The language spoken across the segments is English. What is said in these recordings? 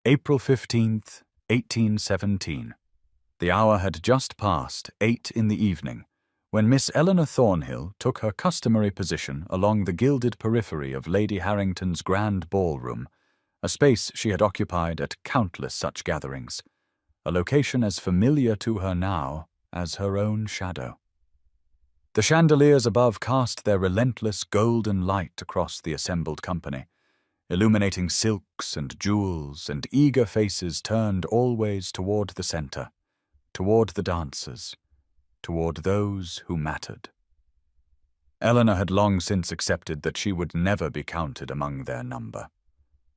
April 15th, 1817. The hour had just passed 8 in the evening, when Miss Eleanor Thornhill took her customary position along the gilded periphery of Lady Harrington's grand ballroom, a space she had occupied at countless such gatherings, a location as familiar to her now as her own shadow. The chandeliers above cast their relentless golden light across the assembled company, illuminating silks and jewels and eager faces turned always toward the center, toward the dancers, toward those who mattered. Eleanor had long since accepted that she would never be counted among their number.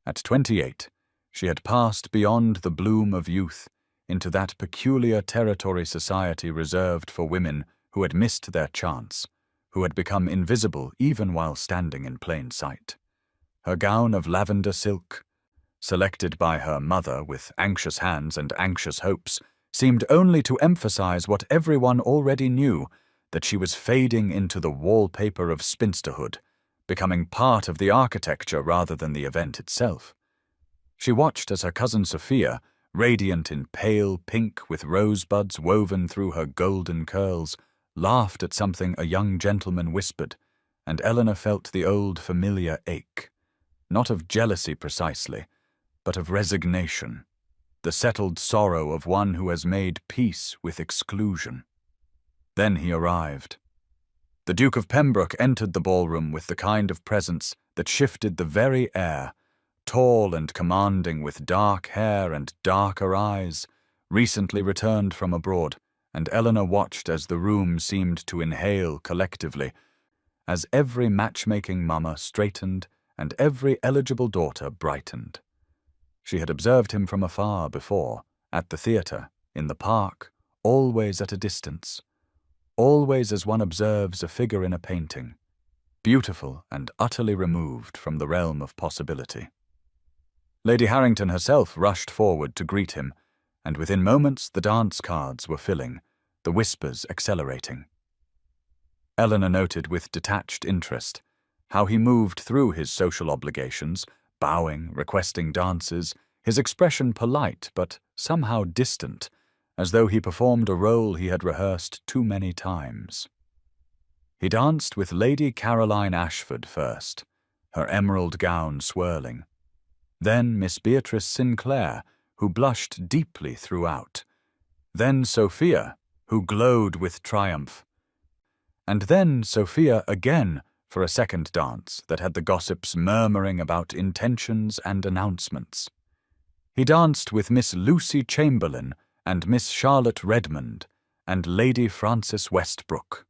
At 28, she had passed beyond the bloom of youth into that peculiar territory society reserved for women who had missed their chance, who had become invisible even while standing in plain sight. Her gown of lavender silk, selected by her mother with anxious hands and anxious hopes, seemed only to emphasize what everyone already knew, that she was fading into the wallpaper of spinsterhood, becoming part of the architecture rather than the event itself. She watched as her cousin Sophia, radiant in pale pink with rosebuds woven through her golden curls, laughed at something a young gentleman whispered, and Eleanor felt the old familiar ache, not of jealousy precisely, but of resignation, the settled sorrow of one who has made peace with exclusion. Then he arrived. The Duke of Pembroke entered the ballroom with the kind of presence that shifted the very air, tall and commanding with dark hair and darker eyes, recently returned from abroad, and Eleanor watched as the room seemed to inhale collectively, as every matchmaking mama straightened and every eligible daughter brightened. She had observed him from afar before, at the theatre, in the park, always at a distance, always as one observes a figure in a painting, beautiful and utterly removed from the realm of possibility. Lady Harrington herself rushed forward to greet him, and within moments the dance cards were filling, the whispers accelerating. Eleanor noted with detached interest how he moved through his social obligations, bowing, requesting dances, his expression polite but somehow distant, as though he performed a role he had rehearsed too many times. He danced with Lady Caroline Ashford first, her emerald gown swirling. Then Miss Beatrice Sinclair, who blushed deeply throughout. Then Sophia, who glowed with triumph. And then Sophia again for a second dance that had the gossips murmuring about intentions and announcements. He danced with Miss Lucy Chamberlain and Miss Charlotte Redmond and Lady Frances Westbrook.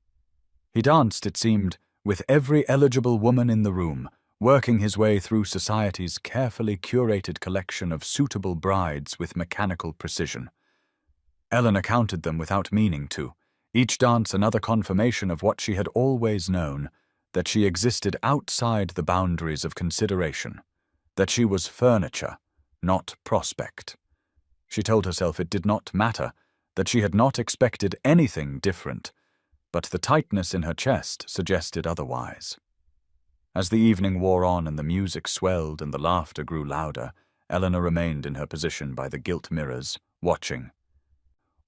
He danced, it seemed, with every eligible woman in the room, working his way through society's carefully curated collection of suitable brides with mechanical precision. Eleanor counted them without meaning to, each dance another confirmation of what she had always known, that she existed outside the boundaries of consideration, that she was furniture, not prospect. She told herself it did not matter, that she had not expected anything different, but the tightness in her chest suggested otherwise. As the evening wore on and the music swelled and the laughter grew louder, Eleanor remained in her position by the gilt mirrors, watching.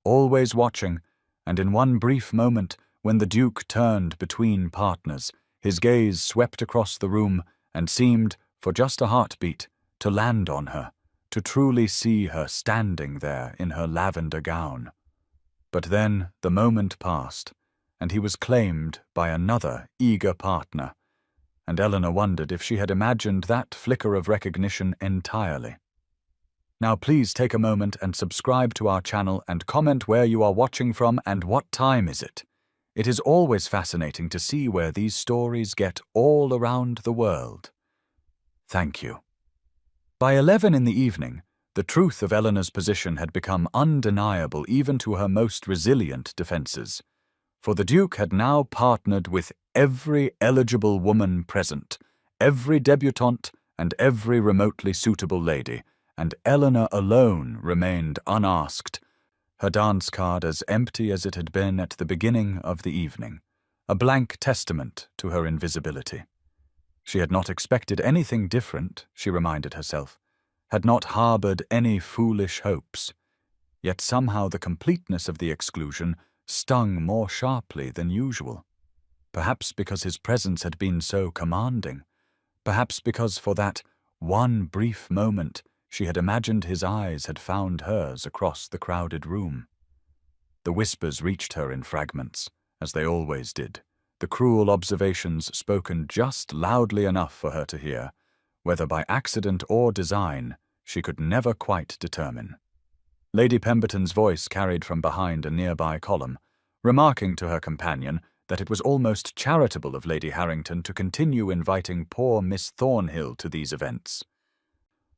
Always watching, and in one brief moment, when the Duke turned between partners, his gaze swept across the room and seemed, for just a heartbeat, to land on her, to truly see her standing there in her lavender gown. But then the moment passed, and he was claimed by another eager partner, and Eleanor wondered if she had imagined that flicker of recognition entirely. Now please take a moment and subscribe to our channel and comment where you are watching from and what time is it. It is always fascinating to see where these stories get all around the world. Thank you. By 11 in the evening, the truth of Eleanor's position had become undeniable even to her most resilient defenses, for the Duke had now partnered with every eligible woman present, every debutante and every remotely suitable lady, and Eleanor alone remained unasked, her dance card as empty as it had been at the beginning of the evening, a blank testament to her invisibility. She had not expected anything different, she reminded herself. had not harboured any foolish hopes. Yet somehow the completeness of the exclusion stung more sharply than usual. Perhaps because his presence had been so commanding. Perhaps because for that one brief moment she had imagined his eyes had found hers across the crowded room. The whispers reached her in fragments, as they always did, the cruel observations spoken just loudly enough for her to hear, whether by accident or design, she could never quite determine. Lady Pemberton's voice carried from behind a nearby column, remarking to her companion that it was almost charitable of Lady Harrington to continue inviting poor Miss Thornhill to these events,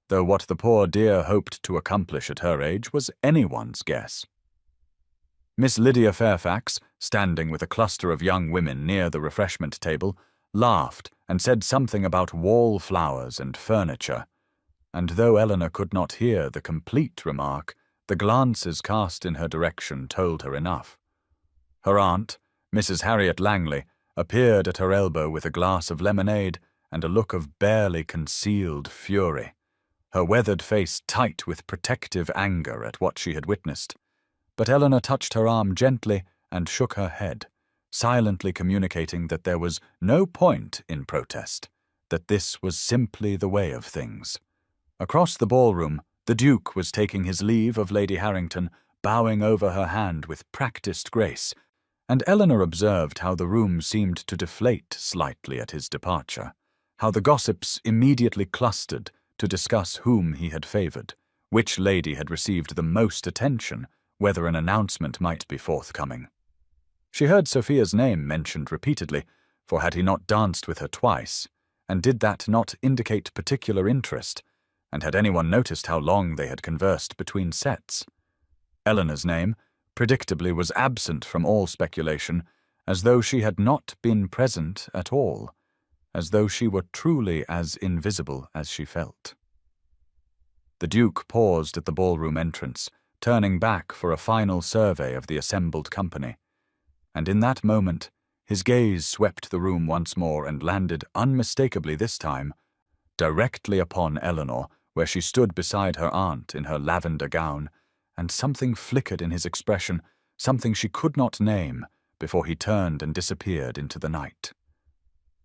though what the poor dear hoped to accomplish at her age was anyone's guess. Miss Lydia Fairfax, standing with a cluster of young women near the refreshment table, laughed and said something about wallflowers and furniture, and though Eleanor could not hear the complete remark, the glances cast in her direction told her enough. Her aunt, Mrs. Harriet Langley, appeared at her elbow with a glass of lemonade and a look of barely concealed fury, her weathered face tight with protective anger at what she had witnessed. But Eleanor touched her arm gently and shook her head, silently communicating that there was no point in protest, that this was simply the way of things. Across the ballroom, the Duke was taking his leave of Lady Harrington, bowing over her hand with practised grace, and Eleanor observed how the room seemed to deflate slightly at his departure, how the gossips immediately clustered to discuss whom he had favoured, which lady had received the most attention, whether an announcement might be forthcoming. She heard Sophia's name mentioned repeatedly, for had he not danced with her twice, and did that not indicate particular interest, and had anyone noticed how long they had conversed between sets? Eleanor's name, predictably, was absent from all speculation, as though she had not been present at all, as though she were truly as invisible as she felt. The Duke paused at the ballroom entrance, turning back for a final survey of the assembled company, and in that moment his gaze swept the room once more and landed unmistakably this time directly upon Eleanor, where she stood beside her aunt in her lavender gown, and something flickered in his expression, something she could not name, before he turned and disappeared into the night.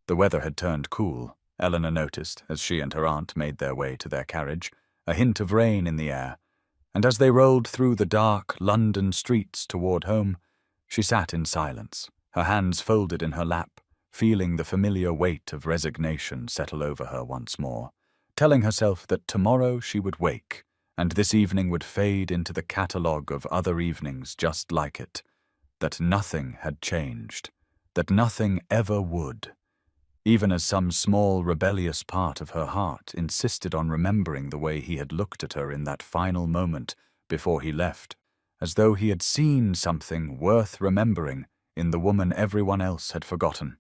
The weather had turned cool, Eleanor noticed as she and her aunt made their way to their carriage, a hint of rain in the air, and as they rolled through the dark London streets toward home, she sat in silence, her hands folded in her lap, feeling the familiar weight of resignation settle over her once more, telling herself that tomorrow she would wake, and this evening would fade into the catalogue of other evenings just like it, that nothing had changed, that nothing ever would, even as some small rebellious part of her heart insisted on remembering the way he had looked at her in that final moment before he left, as though he had seen something worth remembering in the woman everyone else had forgotten.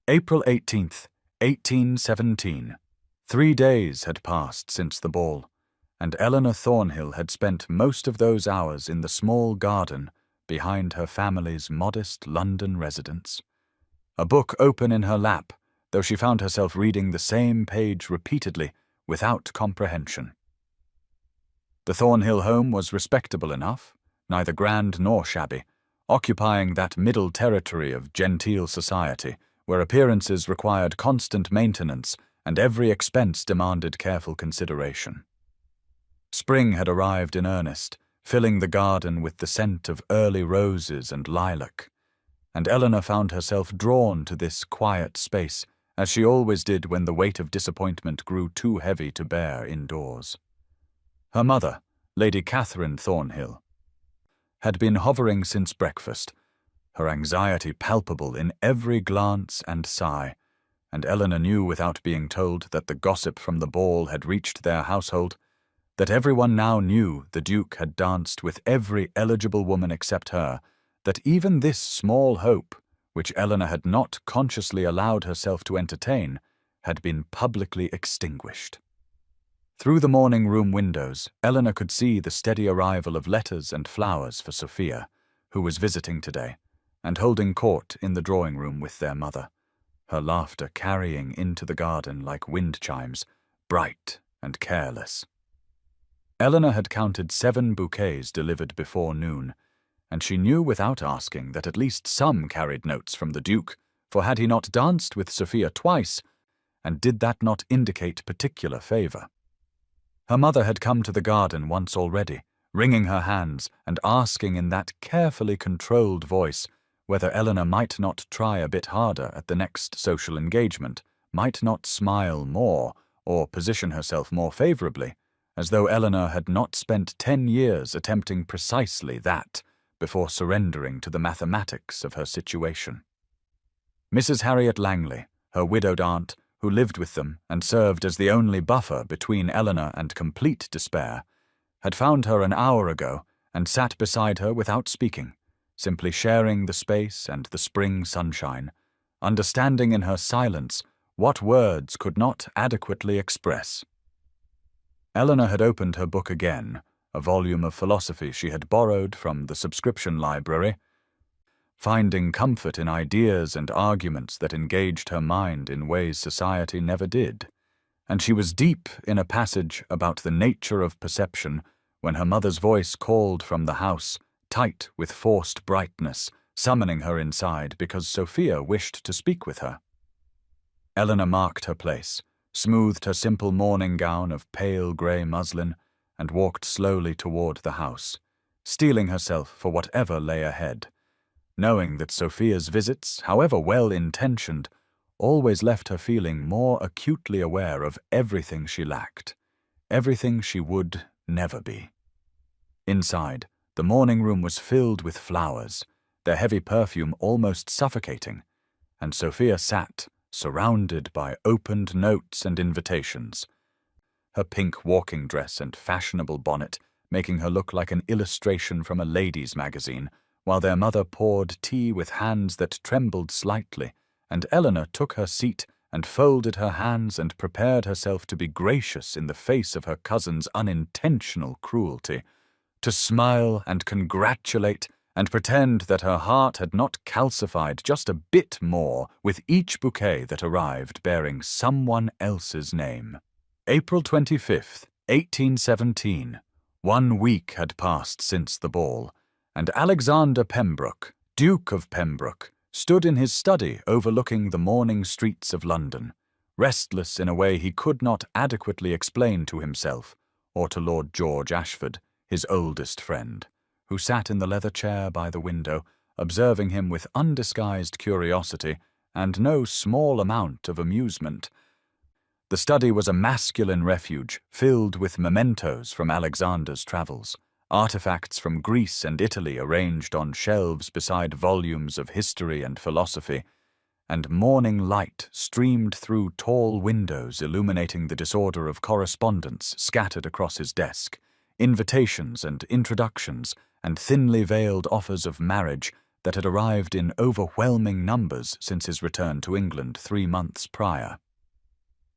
April 18th, 1817. 3 days had passed since the ball, and Eleanor Thornhill had spent most of those hours in the small garden behind her family's modest London residence, a book open in her lap, though she found herself reading the same page repeatedly without comprehension. The Thornhill home was respectable enough, neither grand nor shabby, occupying that middle territory of genteel society where appearances required constant maintenance and every expense demanded careful consideration. Spring had arrived in earnest, filling the garden with the scent of early roses and lilac, and Eleanor found herself drawn to this quiet space, as she always did when the weight of disappointment grew too heavy to bear indoors. Her mother, Lady Catherine Thornhill, had been hovering since breakfast, her anxiety palpable in every glance and sigh, and Eleanor knew without being told that the gossip from the ball had reached their household, that everyone now knew the Duke had danced with every eligible woman except her, that even this small hope, which Eleanor had not consciously allowed herself to entertain, had been publicly extinguished. Through the morning-room windows, Eleanor could see the steady arrival of letters and flowers for Sophia, who was visiting today, and holding court in the drawing-room with their mother, her laughter carrying into the garden like wind chimes, bright and careless. Eleanor had counted 7 bouquets delivered before noon, and she knew without asking that at least some carried notes from the Duke, for had he not danced with Sophia twice, and did that not indicate particular favour? Her mother had come to the garden once already, wringing her hands and asking in that carefully controlled voice whether Eleanor might not try a bit harder at the next social engagement, might not smile more, or position herself more favourably, as though Eleanor had not spent 10 years attempting precisely that before surrendering to the mathematics of her situation. Mrs. Harriet Langley, her widowed aunt, who lived with them and served as the only buffer between Eleanor and complete despair, had found her an hour ago and sat beside her without speaking, simply sharing the space and the spring sunshine, understanding in her silence what words could not adequately express. Eleanor had opened her book again, a volume of philosophy she had borrowed from the subscription library, finding comfort in ideas and arguments that engaged her mind in ways society never did, and she was deep in a passage about the nature of perception when her mother's voice called from the house, tight with forced brightness, summoning her inside because Sophia wished to speak with her. Eleanor marked her place, smoothed her simple morning gown of pale grey muslin, and walked slowly toward the house, steeling herself for whatever lay ahead, knowing that Sophia's visits, however well-intentioned, always left her feeling more acutely aware of everything she lacked, everything she would never be. Inside, the morning room was filled with flowers, their heavy perfume almost suffocating, and Sophia sat, surrounded by opened notes and invitations, her pink walking dress and fashionable bonnet making her look like an illustration from a ladies' magazine, while their mother poured tea with hands that trembled slightly, and Eleanor took her seat and folded her hands and prepared herself to be gracious in the face of her cousin's unintentional cruelty, to smile and congratulate and pretend that her heart had not calcified just a bit more with each bouquet that arrived bearing someone else's name. April 25th, 1817. 1 week had passed since the ball, and Alexander Pembroke, Duke of Pembroke, stood in his study overlooking the morning streets of London, restless in a way he could not adequately explain to himself or to Lord George Ashford, his oldest friend, who sat in the leather chair by the window, observing him with undisguised curiosity and no small amount of amusement. The study was a masculine refuge filled with mementos from Alexander's travels, artifacts from Greece and Italy arranged on shelves beside volumes of history and philosophy, and morning light streamed through tall windows illuminating the disorder of correspondence scattered across his desk, invitations and introductions, and thinly veiled offers of marriage that had arrived in overwhelming numbers since his return to England 3 months prior.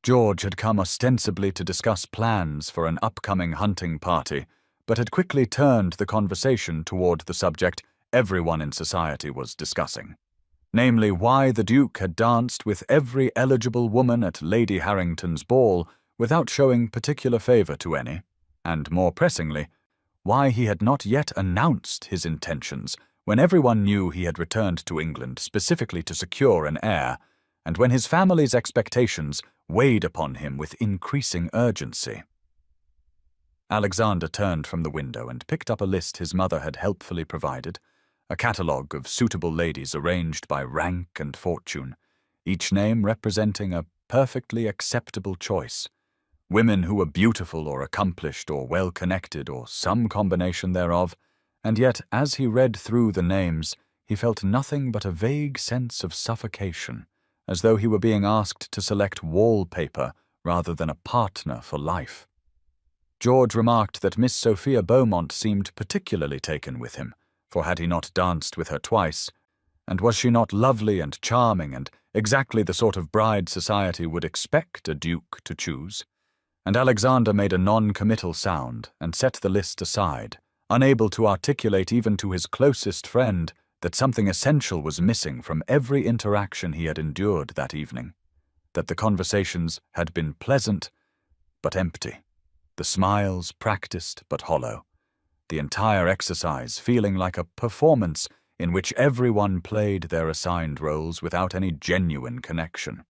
George had come ostensibly to discuss plans for an upcoming hunting party, but had quickly turned the conversation toward the subject everyone in society was discussing, namely why the Duke had danced with every eligible woman at Lady Harrington's ball without showing particular favour to any, and more pressingly, why he had not yet announced his intentions when everyone knew he had returned to England specifically to secure an heir, and when his family's expectations weighed upon him with increasing urgency. Alexander turned from the window and picked up a list his mother had helpfully provided, a catalogue of suitable ladies arranged by rank and fortune, each name representing a perfectly acceptable choice, women who were beautiful or accomplished or well-connected or some combination thereof, and yet as he read through the names, he felt nothing but a vague sense of suffocation, as though he were being asked to select wallpaper rather than a partner for life. George remarked that Miss Sophia Beaumont seemed particularly taken with him, for had he not danced with her twice, and was she not lovely and charming and exactly the sort of bride society would expect a duke to choose? And Alexander made a non-committal sound and set the list aside, unable to articulate even to his closest friend that something essential was missing from every interaction he had endured that evening, that the conversations had been pleasant but empty, the smiles practiced but hollow, the entire exercise feeling like a performance in which everyone played their assigned roles without any genuine connection.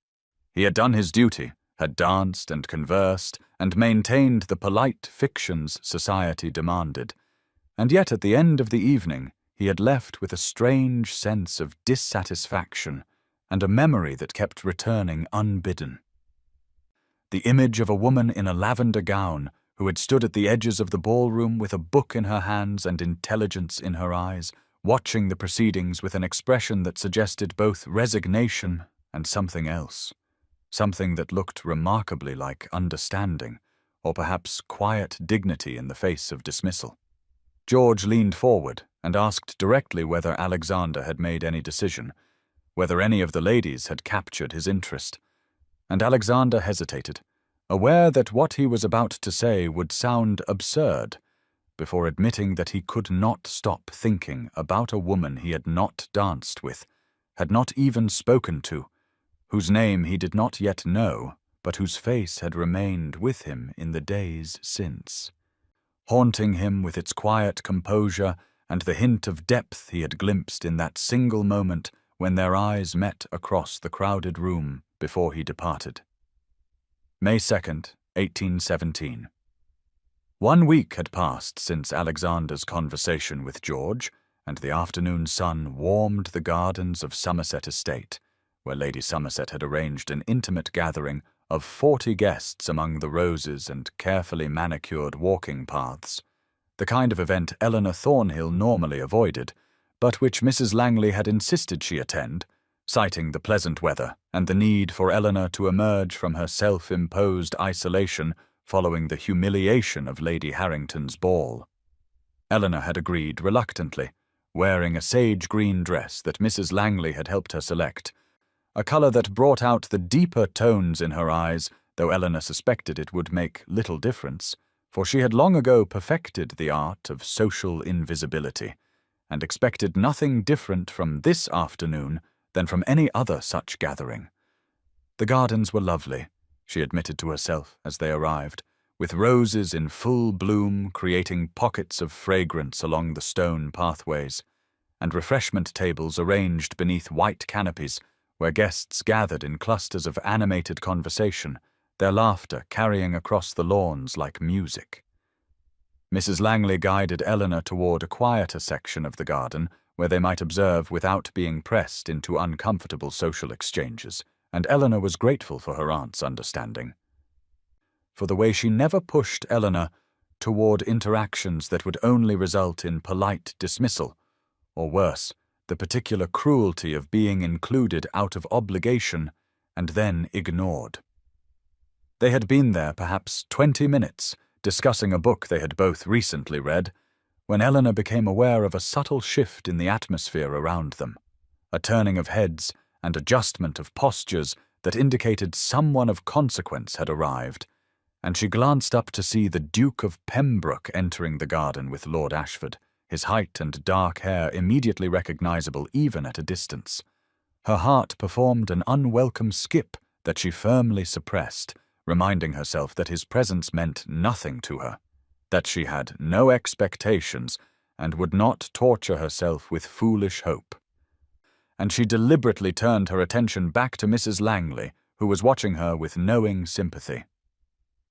He had done his duty, had danced and conversed, and maintained the polite fictions society demanded, and yet at the end of the evening he had left with a strange sense of dissatisfaction and a memory that kept returning unbidden. The image of a woman in a lavender gown who had stood at the edges of the ballroom with a book in her hands and intelligence in her eyes, watching the proceedings with an expression that suggested both resignation and something else, something that looked remarkably like understanding, or perhaps quiet dignity in the face of dismissal. George leaned forward and asked directly whether Alexander had made any decision, whether any of the ladies had captured his interest, and Alexander hesitated, aware that what he was about to say would sound absurd, before admitting that he could not stop thinking about a woman he had not danced with, had not even spoken to, whose name he did not yet know, but whose face had remained with him in the days since, haunting him with its quiet composure and the hint of depth he had glimpsed in that single moment when their eyes met across the crowded room before he departed. May 2nd, 1817. 1 week had passed since Alexander's conversation with George, and the afternoon sun warmed the gardens of Somerset Estate, where Lady Somerset had arranged an intimate gathering of 40 guests among the roses and carefully manicured walking paths, the kind of event Eleanor Thornhill normally avoided, but which Mrs. Langley had insisted she attend, citing the pleasant weather and the need for Eleanor to emerge from her self-imposed isolation following the humiliation of Lady Harrington's ball. Eleanor had agreed reluctantly, wearing a sage-green dress that Mrs. Langley had helped her select, a colour that brought out the deeper tones in her eyes, though Eleanor suspected it would make little difference, for she had long ago perfected the art of social invisibility, and expected nothing different from this afternoon than from any other such gathering. The gardens were lovely, she admitted to herself as they arrived, with roses in full bloom creating pockets of fragrance along the stone pathways, and refreshment tables arranged beneath white canopies where guests gathered in clusters of animated conversation, their laughter carrying across the lawns like music. Mrs. Langley guided Eleanor toward a quieter section of the garden where they might observe without being pressed into uncomfortable social exchanges, and Eleanor was grateful for her aunt's understanding, for the way she never pushed Eleanor toward interactions that would only result in polite dismissal, or worse, the particular cruelty of being included out of obligation and then ignored. They had been there perhaps 20 minutes, discussing a book they had both recently read, when Eleanor became aware of a subtle shift in the atmosphere around them, a turning of heads and adjustment of postures that indicated someone of consequence had arrived, and she glanced up to see the Duke of Pembroke entering the garden with Lord Ashford, his height and dark hair immediately recognizable even at a distance. Her heart performed an unwelcome skip that she firmly suppressed, reminding herself that his presence meant nothing to her, that she had no expectations and would not torture herself with foolish hope. And she deliberately turned her attention back to Mrs. Langley, who was watching her with knowing sympathy.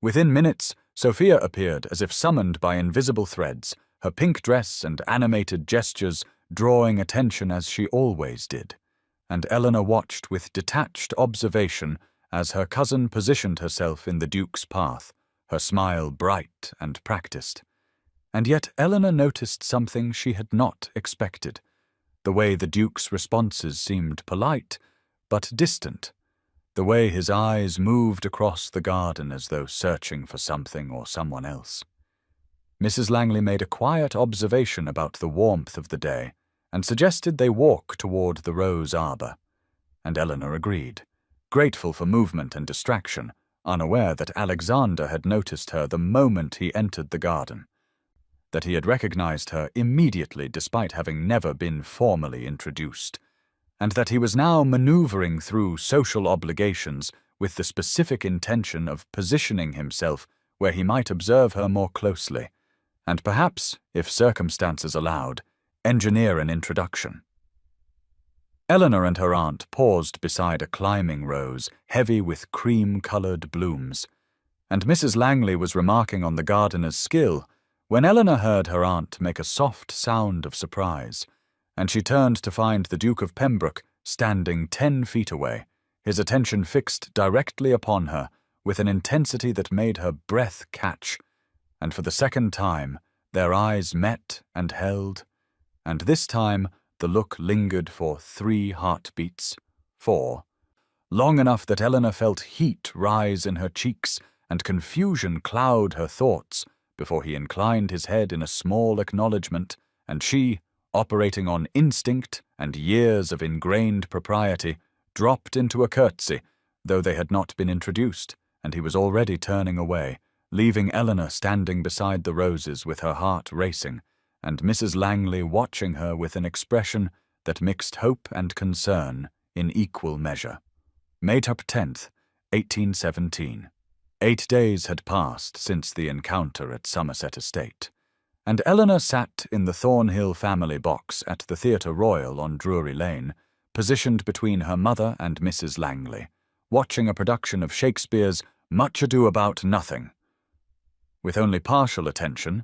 Within minutes, Sophia appeared as if summoned by invisible threads, her pink dress and animated gestures drawing attention as she always did, and Eleanor watched with detached observation as her cousin positioned herself in the Duke's path, her smile bright and practiced. And yet Eleanor noticed something she had not expected, the way the Duke's responses seemed polite, but distant, the way his eyes moved across the garden as though searching for something or someone else. Mrs. Langley made a quiet observation about the warmth of the day, and suggested they walk toward the rose arbor, and Eleanor agreed, grateful for movement and distraction, unaware that Alexander had noticed her the moment he entered the garden, that he had recognized her immediately despite having never been formally introduced, and that he was now maneuvering through social obligations with the specific intention of positioning himself where he might observe her more closely, and perhaps, if circumstances allowed, engineer an introduction. Eleanor and her aunt paused beside a climbing rose heavy with cream-coloured blooms, and Mrs. Langley was remarking on the gardener's skill when Eleanor heard her aunt make a soft sound of surprise, and she turned to find the Duke of Pembroke standing 10 feet away, his attention fixed directly upon her with an intensity that made her breath catch, and for the second time their eyes met and held, and this time the look lingered for 3 heartbeats, 4, long enough that Eleanor felt heat rise in her cheeks and confusion cloud her thoughts before he inclined his head in a small acknowledgment, and she, operating on instinct and years of ingrained propriety, dropped into a curtsy, though they had not been introduced, and he was already turning away, leaving Eleanor standing beside the roses with her heart racing, and Mrs. Langley watching her with an expression that mixed hope and concern in equal measure. Maytop 10th, 1817. 8 days had passed since the encounter at Somerset Estate, and Eleanor sat in the Thornhill family box at the Theatre Royal on Drury Lane, positioned between her mother and Mrs. Langley, watching a production of Shakespeare's Much Ado About Nothing. With only partial attention,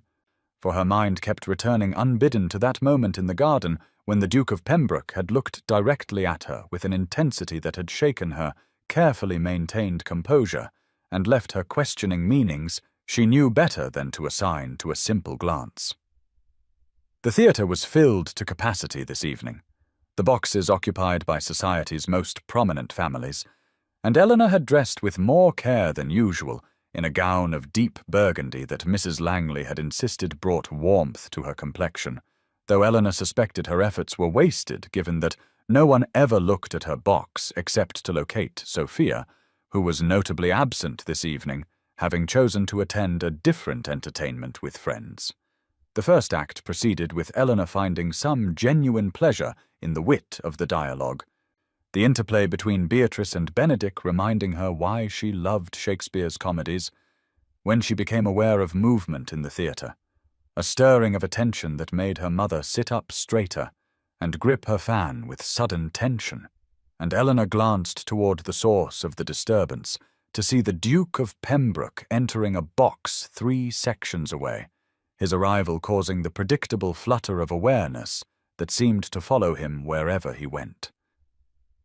for her mind kept returning unbidden to that moment in the garden when the Duke of Pembroke had looked directly at her with an intensity that had shaken her carefully maintained composure and left her questioning meanings she knew better than to assign to a simple glance. The theatre was filled to capacity this evening, the boxes occupied by society's most prominent families, and Eleanor had dressed with more care than usual in a gown of deep burgundy that Mrs. Langley had insisted brought warmth to her complexion, though Eleanor suspected her efforts were wasted given that no one ever looked at her box except to locate Sophia, who was notably absent this evening, having chosen to attend a different entertainment with friends. The first act proceeded with Eleanor finding some genuine pleasure in the wit of the dialogue, the interplay between Beatrice and Benedick reminding her why she loved Shakespeare's comedies, when she became aware of movement in the theatre, a stirring of attention that made her mother sit up straighter and grip her fan with sudden tension, and Eleanor glanced toward the source of the disturbance to see the Duke of Pembroke entering a box 3 sections away, his arrival causing the predictable flutter of awareness that seemed to follow him wherever he went.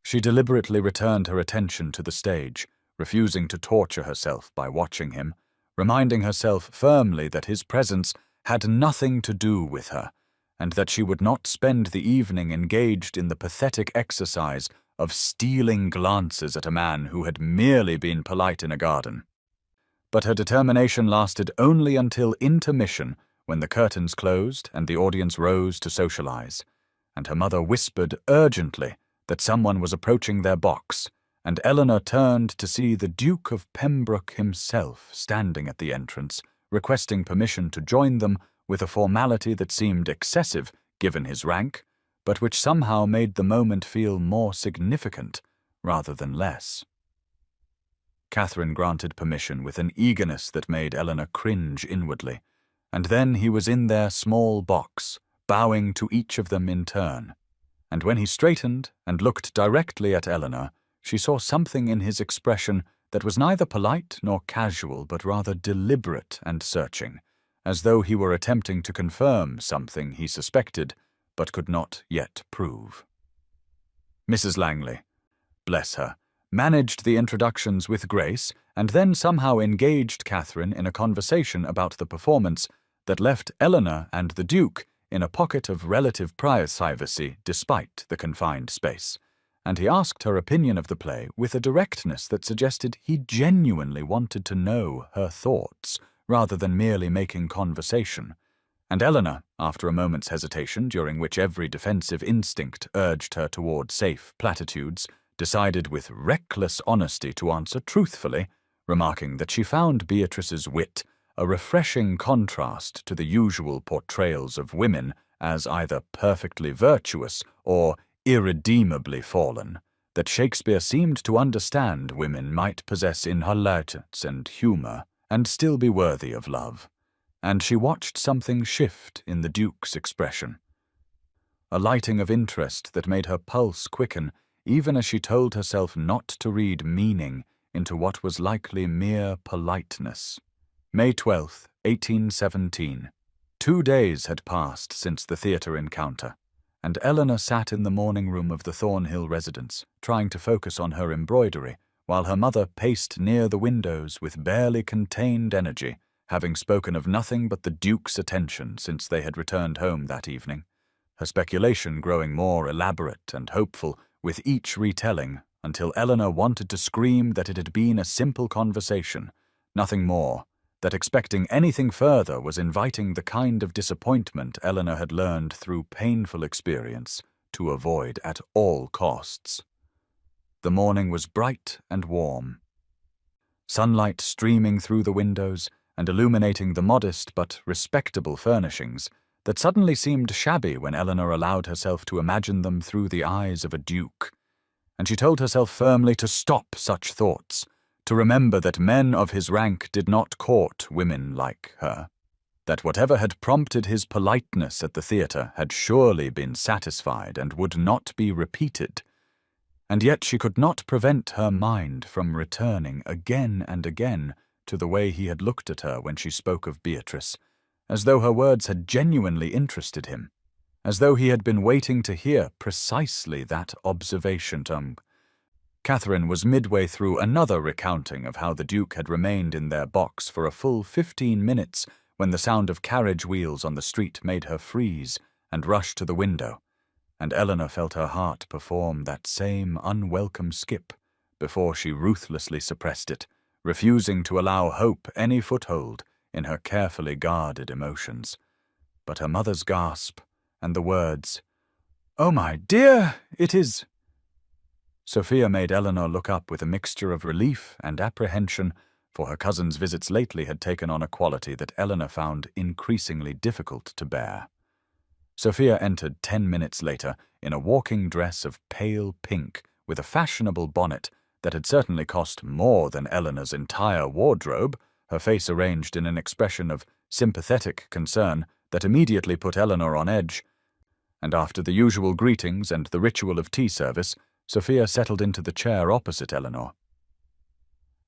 She deliberately returned her attention to the stage, refusing to torture herself by watching him, reminding herself firmly that his presence had nothing to do with her, and that she would not spend the evening engaged in the pathetic exercise of stealing glances at a man who had merely been polite in a garden. But her determination lasted only until intermission, when the curtains closed and the audience rose to socialize, and her mother whispered urgently that someone was approaching their box, and Eleanor turned to see the Duke of Pembroke himself standing at the entrance, requesting permission to join them with a formality that seemed excessive given his rank, but which somehow made the moment feel more significant rather than less. Catherine granted permission with an eagerness that made Eleanor cringe inwardly, and then he was in their small box, bowing to each of them in turn, and when he straightened and looked directly at Eleanor, she saw something in his expression that was neither polite nor casual but rather deliberate and searching, as though he were attempting to confirm something he suspected but could not yet prove. Mrs. Langley, bless her, managed the introductions with grace and then somehow engaged Catherine in a conversation about the performance that left Eleanor and the Duke in a pocket of relative privacy despite the confined space, and he asked her opinion of the play with a directness that suggested he genuinely wanted to know her thoughts rather than merely making conversation, and Eleanor, after a moment's hesitation during which every defensive instinct urged her toward safe platitudes, decided with reckless honesty to answer truthfully, remarking that she found Beatrice's wit a refreshing contrast to the usual portrayals of women as either perfectly virtuous or irredeemably fallen, that Shakespeare seemed to understand women might possess in her lights and humour and still be worthy of love, and she watched something shift in the Duke's expression. A lighting of interest that made her pulse quicken even as she told herself not to read meaning into what was likely mere politeness. May 12th, 1817. 2 days had passed since the theatre encounter, and Eleanor sat in the morning room of the Thornhill residence, trying to focus on her embroidery, while her mother paced near the windows with barely contained energy, having spoken of nothing but the Duke's attention since they had returned home that evening, her speculation growing more elaborate and hopeful with each retelling, until Eleanor wanted to scream that it had been a simple conversation, nothing more, that expecting anything further was inviting the kind of disappointment Eleanor had learned through painful experience to avoid at all costs. The morning was bright and warm, sunlight streaming through the windows and illuminating the modest but respectable furnishings that suddenly seemed shabby when Eleanor allowed herself to imagine them through the eyes of a duke, and she told herself firmly to stop such thoughts, to remember that men of his rank did not court women like her, that whatever had prompted his politeness at the theatre had surely been satisfied and would not be repeated, and yet she could not prevent her mind from returning again and again to the way he had looked at her when she spoke of Beatrice, as though her words had genuinely interested him, as though he had been waiting to hear precisely that observation. Catherine was midway through another recounting of how the Duke had remained in their box for a full 15 minutes when the sound of carriage wheels on the street made her freeze and rush to the window, and Eleanor felt her heart perform that same unwelcome skip before she ruthlessly suppressed it, refusing to allow hope any foothold in her carefully guarded emotions. But her mother's gasp and the words, "Oh, my dear, it is—" Sophia made Eleanor look up with a mixture of relief and apprehension, for her cousin's visits lately had taken on a quality that Eleanor found increasingly difficult to bear. Sophia entered 10 minutes later in a walking dress of pale pink with a fashionable bonnet that had certainly cost more than Eleanor's entire wardrobe, her face arranged in an expression of sympathetic concern that immediately put Eleanor on edge, and after the usual greetings and the ritual of tea service, Sophia settled into the chair opposite Eleanor,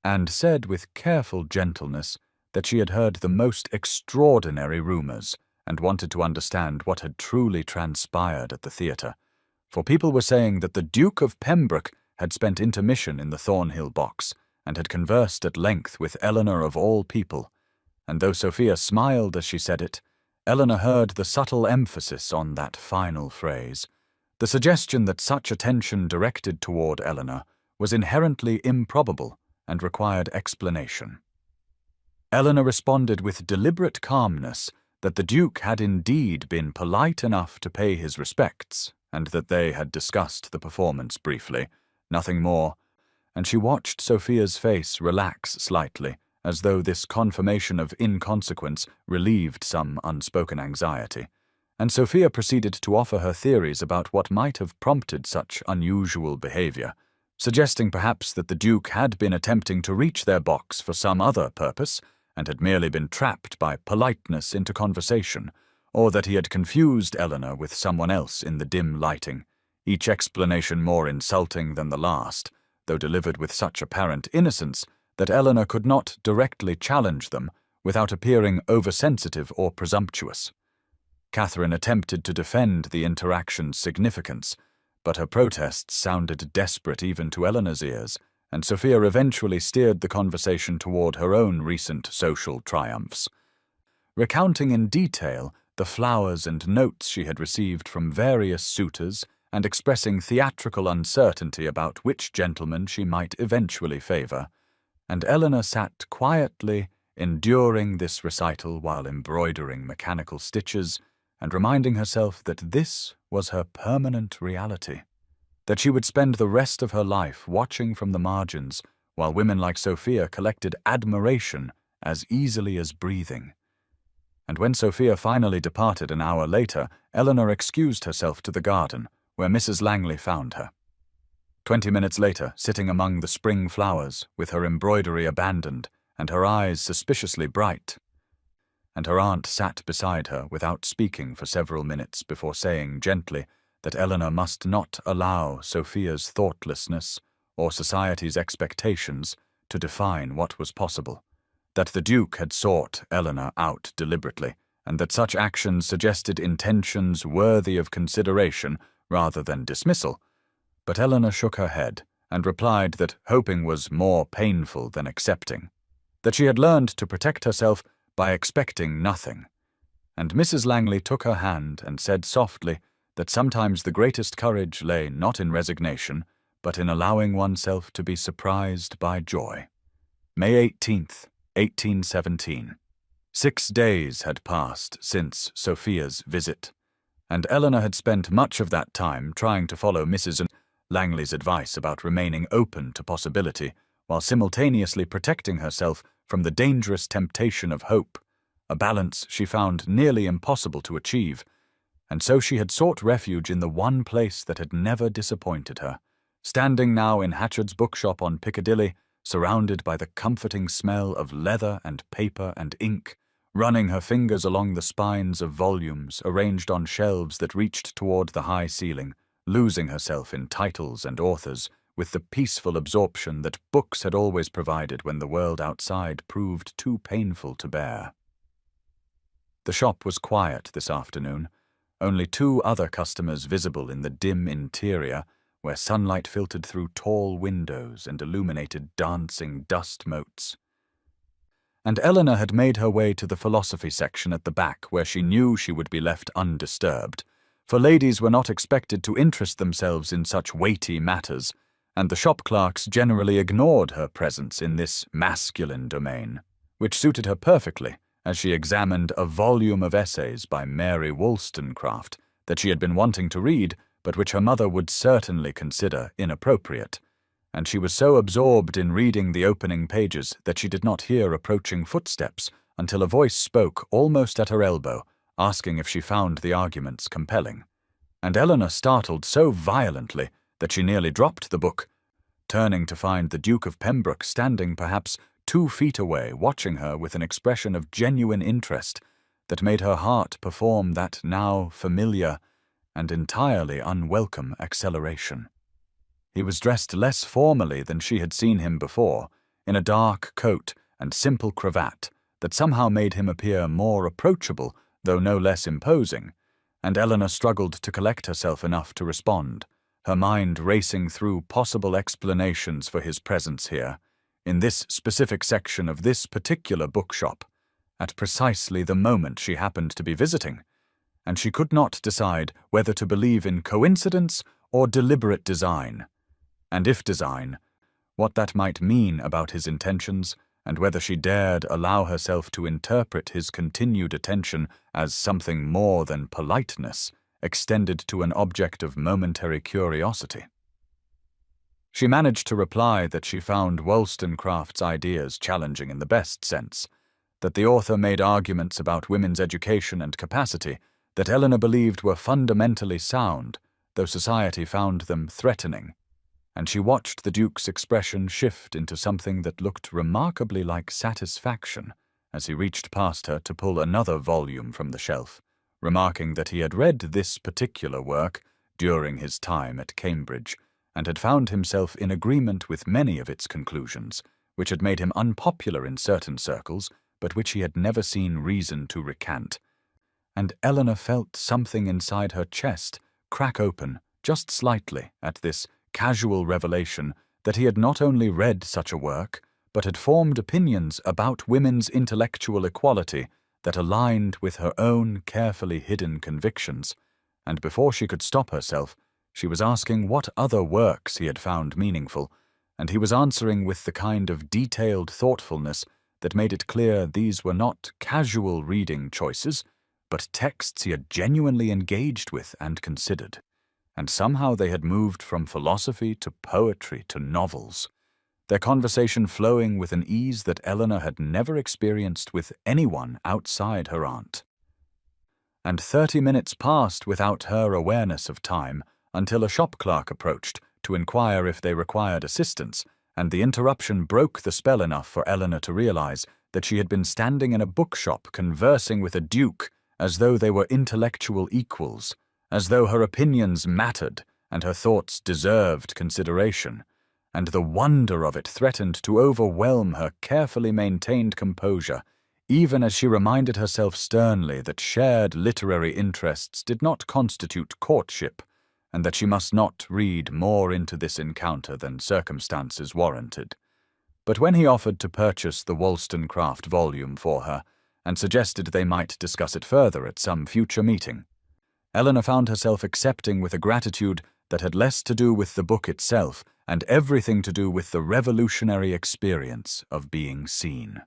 and said with careful gentleness that she had heard the most extraordinary rumours and wanted to understand what had truly transpired at the theatre, for people were saying that the Duke of Pembroke had spent intermission in the Thornhill box and had conversed at length with Eleanor of all people, and though Sophia smiled as she said it, Eleanor heard the subtle emphasis on that final phrase, the suggestion that such attention directed toward Eleanor was inherently improbable and required explanation. Eleanor responded with deliberate calmness that the Duke had indeed been polite enough to pay his respects, and that they had discussed the performance briefly, nothing more, and she watched Sophia's face relax slightly, as though this confirmation of inconsequence relieved some unspoken anxiety, and Sophia proceeded to offer her theories about what might have prompted such unusual behaviour, suggesting perhaps that the Duke had been attempting to reach their box for some other purpose, and had merely been trapped by politeness into conversation, or that he had confused Eleanor with someone else in the dim lighting, each explanation more insulting than the last, though delivered with such apparent innocence that Eleanor could not directly challenge them without appearing oversensitive or presumptuous. Catherine attempted to defend the interaction's significance, but her protests sounded desperate even to Eleanor's ears, and Sophia eventually steered the conversation toward her own recent social triumphs, recounting in detail the flowers and notes she had received from various suitors and expressing theatrical uncertainty about which gentleman she might eventually favour, and Eleanor sat quietly enduring this recital while embroidering mechanical stitches and reminding herself that this was her permanent reality, that she would spend the rest of her life watching from the margins while women like Sophia collected admiration as easily as breathing. And when Sophia finally departed an hour later, Eleanor excused herself to the garden, where Mrs. Langley found her. 20 minutes later, sitting among the spring flowers, with her embroidery abandoned, and her eyes suspiciously bright. And her aunt sat beside her without speaking for several minutes before saying gently that Eleanor must not allow Sophia's thoughtlessness or society's expectations to define what was possible, that the Duke had sought Eleanor out deliberately, and that such actions suggested intentions worthy of consideration rather than dismissal. But Eleanor shook her head and replied that hoping was more painful than accepting, that she had learned to protect herself by expecting nothing. And Mrs. Langley took her hand and said softly that sometimes the greatest courage lay not in resignation, but in allowing oneself to be surprised by joy. May 18th, 1817. 6 days had passed since Sophia's visit, and Eleanor had spent much of that time trying to follow Mrs. Langley's advice about remaining open to possibility, while simultaneously protecting herself from the dangerous temptation of hope, a balance she found nearly impossible to achieve, and so she had sought refuge in the one place that had never disappointed her, standing now in Hatchard's bookshop on Piccadilly, surrounded by the comforting smell of leather and paper and ink, running her fingers along the spines of volumes arranged on shelves that reached toward the high ceiling, losing herself in titles and authors, with the peaceful absorption that books had always provided when the world outside proved too painful to bear. The shop was quiet this afternoon, only 2 other customers visible in the dim interior, where sunlight filtered through tall windows and illuminated dancing dust motes. And Eleanor had made her way to the philosophy section at the back, where she knew she would be left undisturbed, for ladies were not expected to interest themselves in such weighty matters, and the shop clerks generally ignored her presence in this masculine domain, which suited her perfectly as she examined a volume of essays by Mary Wollstonecraft that she had been wanting to read, but which her mother would certainly consider inappropriate, and she was so absorbed in reading the opening pages that she did not hear approaching footsteps until a voice spoke almost at her elbow, asking if she found the arguments compelling. And Eleanor startled so violently that she nearly dropped the book, turning to find the Duke of Pembroke standing perhaps 2 feet away, watching her with an expression of genuine interest that made her heart perform that now familiar and entirely unwelcome acceleration. He was dressed less formally than she had seen him before, in a dark coat and simple cravat that somehow made him appear more approachable, though no less imposing, and Eleanor struggled to collect herself enough to respond, her mind racing through possible explanations for his presence here, in this specific section of this particular bookshop, at precisely the moment she happened to be visiting, and she could not decide whether to believe in coincidence or deliberate design, and if design, what that might mean about his intentions, and whether she dared allow herself to interpret his continued attention as something more than politeness extended to an object of momentary curiosity. She managed to reply that she found Wollstonecraft's ideas challenging in the best sense, that the author made arguments about women's education and capacity that Eleanor believed were fundamentally sound, though society found them threatening, and she watched the Duke's expression shift into something that looked remarkably like satisfaction as he reached past her to pull another volume from the shelf, remarking that he had read this particular work during his time at Cambridge, and had found himself in agreement with many of its conclusions, which had made him unpopular in certain circles, but which he had never seen reason to recant. And Eleanor felt something inside her chest crack open just slightly at this casual revelation that he had not only read such a work, but had formed opinions about women's intellectual equality that aligned with her own carefully hidden convictions, and before she could stop herself, she was asking what other works he had found meaningful, and he was answering with the kind of detailed thoughtfulness that made it clear these were not casual reading choices, but texts he had genuinely engaged with and considered. And somehow they had moved from philosophy to poetry to novels, their conversation flowing with an ease that Eleanor had never experienced with anyone outside her aunt. And 30 minutes passed without her awareness of time until a shop clerk approached to inquire if they required assistance, and the interruption broke the spell enough for Eleanor to realize that she had been standing in a bookshop conversing with a duke as though they were intellectual equals, as though her opinions mattered and her thoughts deserved consideration, and the wonder of it threatened to overwhelm her carefully maintained composure, even as she reminded herself sternly that shared literary interests did not constitute courtship, and that she must not read more into this encounter than circumstances warranted. But when he offered to purchase the Wollstonecraft volume for her, and suggested they might discuss it further at some future meeting, Eleanor found herself accepting with a gratitude that had less to do with the book itself and everything to do with the revolutionary experience of being seen.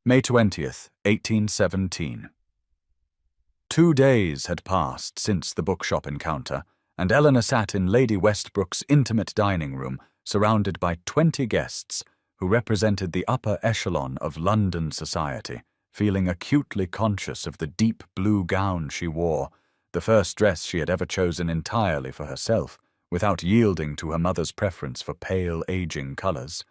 May 20th, 1817. 2 days had passed since the bookshop encounter, and Eleanor sat in Lady Westbrook's intimate dining room, surrounded by 20 guests who represented the upper echelon of London society, feeling acutely conscious of the deep blue gown she wore, the first dress she had ever chosen entirely for herself, without yielding to her mother's preference for pale, aging colours.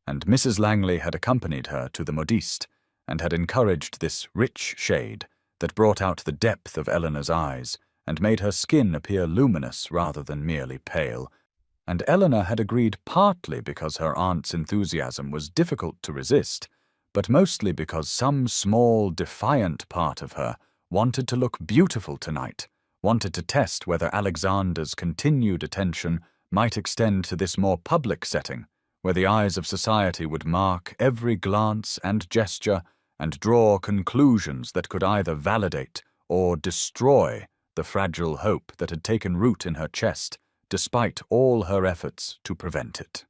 And Mrs. Langley had accompanied her to the modiste, and had encouraged this rich shade that brought out the depth of Eleanor's eyes, and made her skin appear luminous rather than merely pale, and Eleanor had agreed partly because her aunt's enthusiasm was difficult to resist, but mostly because some small, defiant part of her wanted to look beautiful tonight, wanted to test whether Alexander's continued attention might extend to this more public setting, where the eyes of society would mark every glance and gesture and draw conclusions that could either validate or destroy the fragile hope that had taken root in her chest, despite all her efforts to prevent it.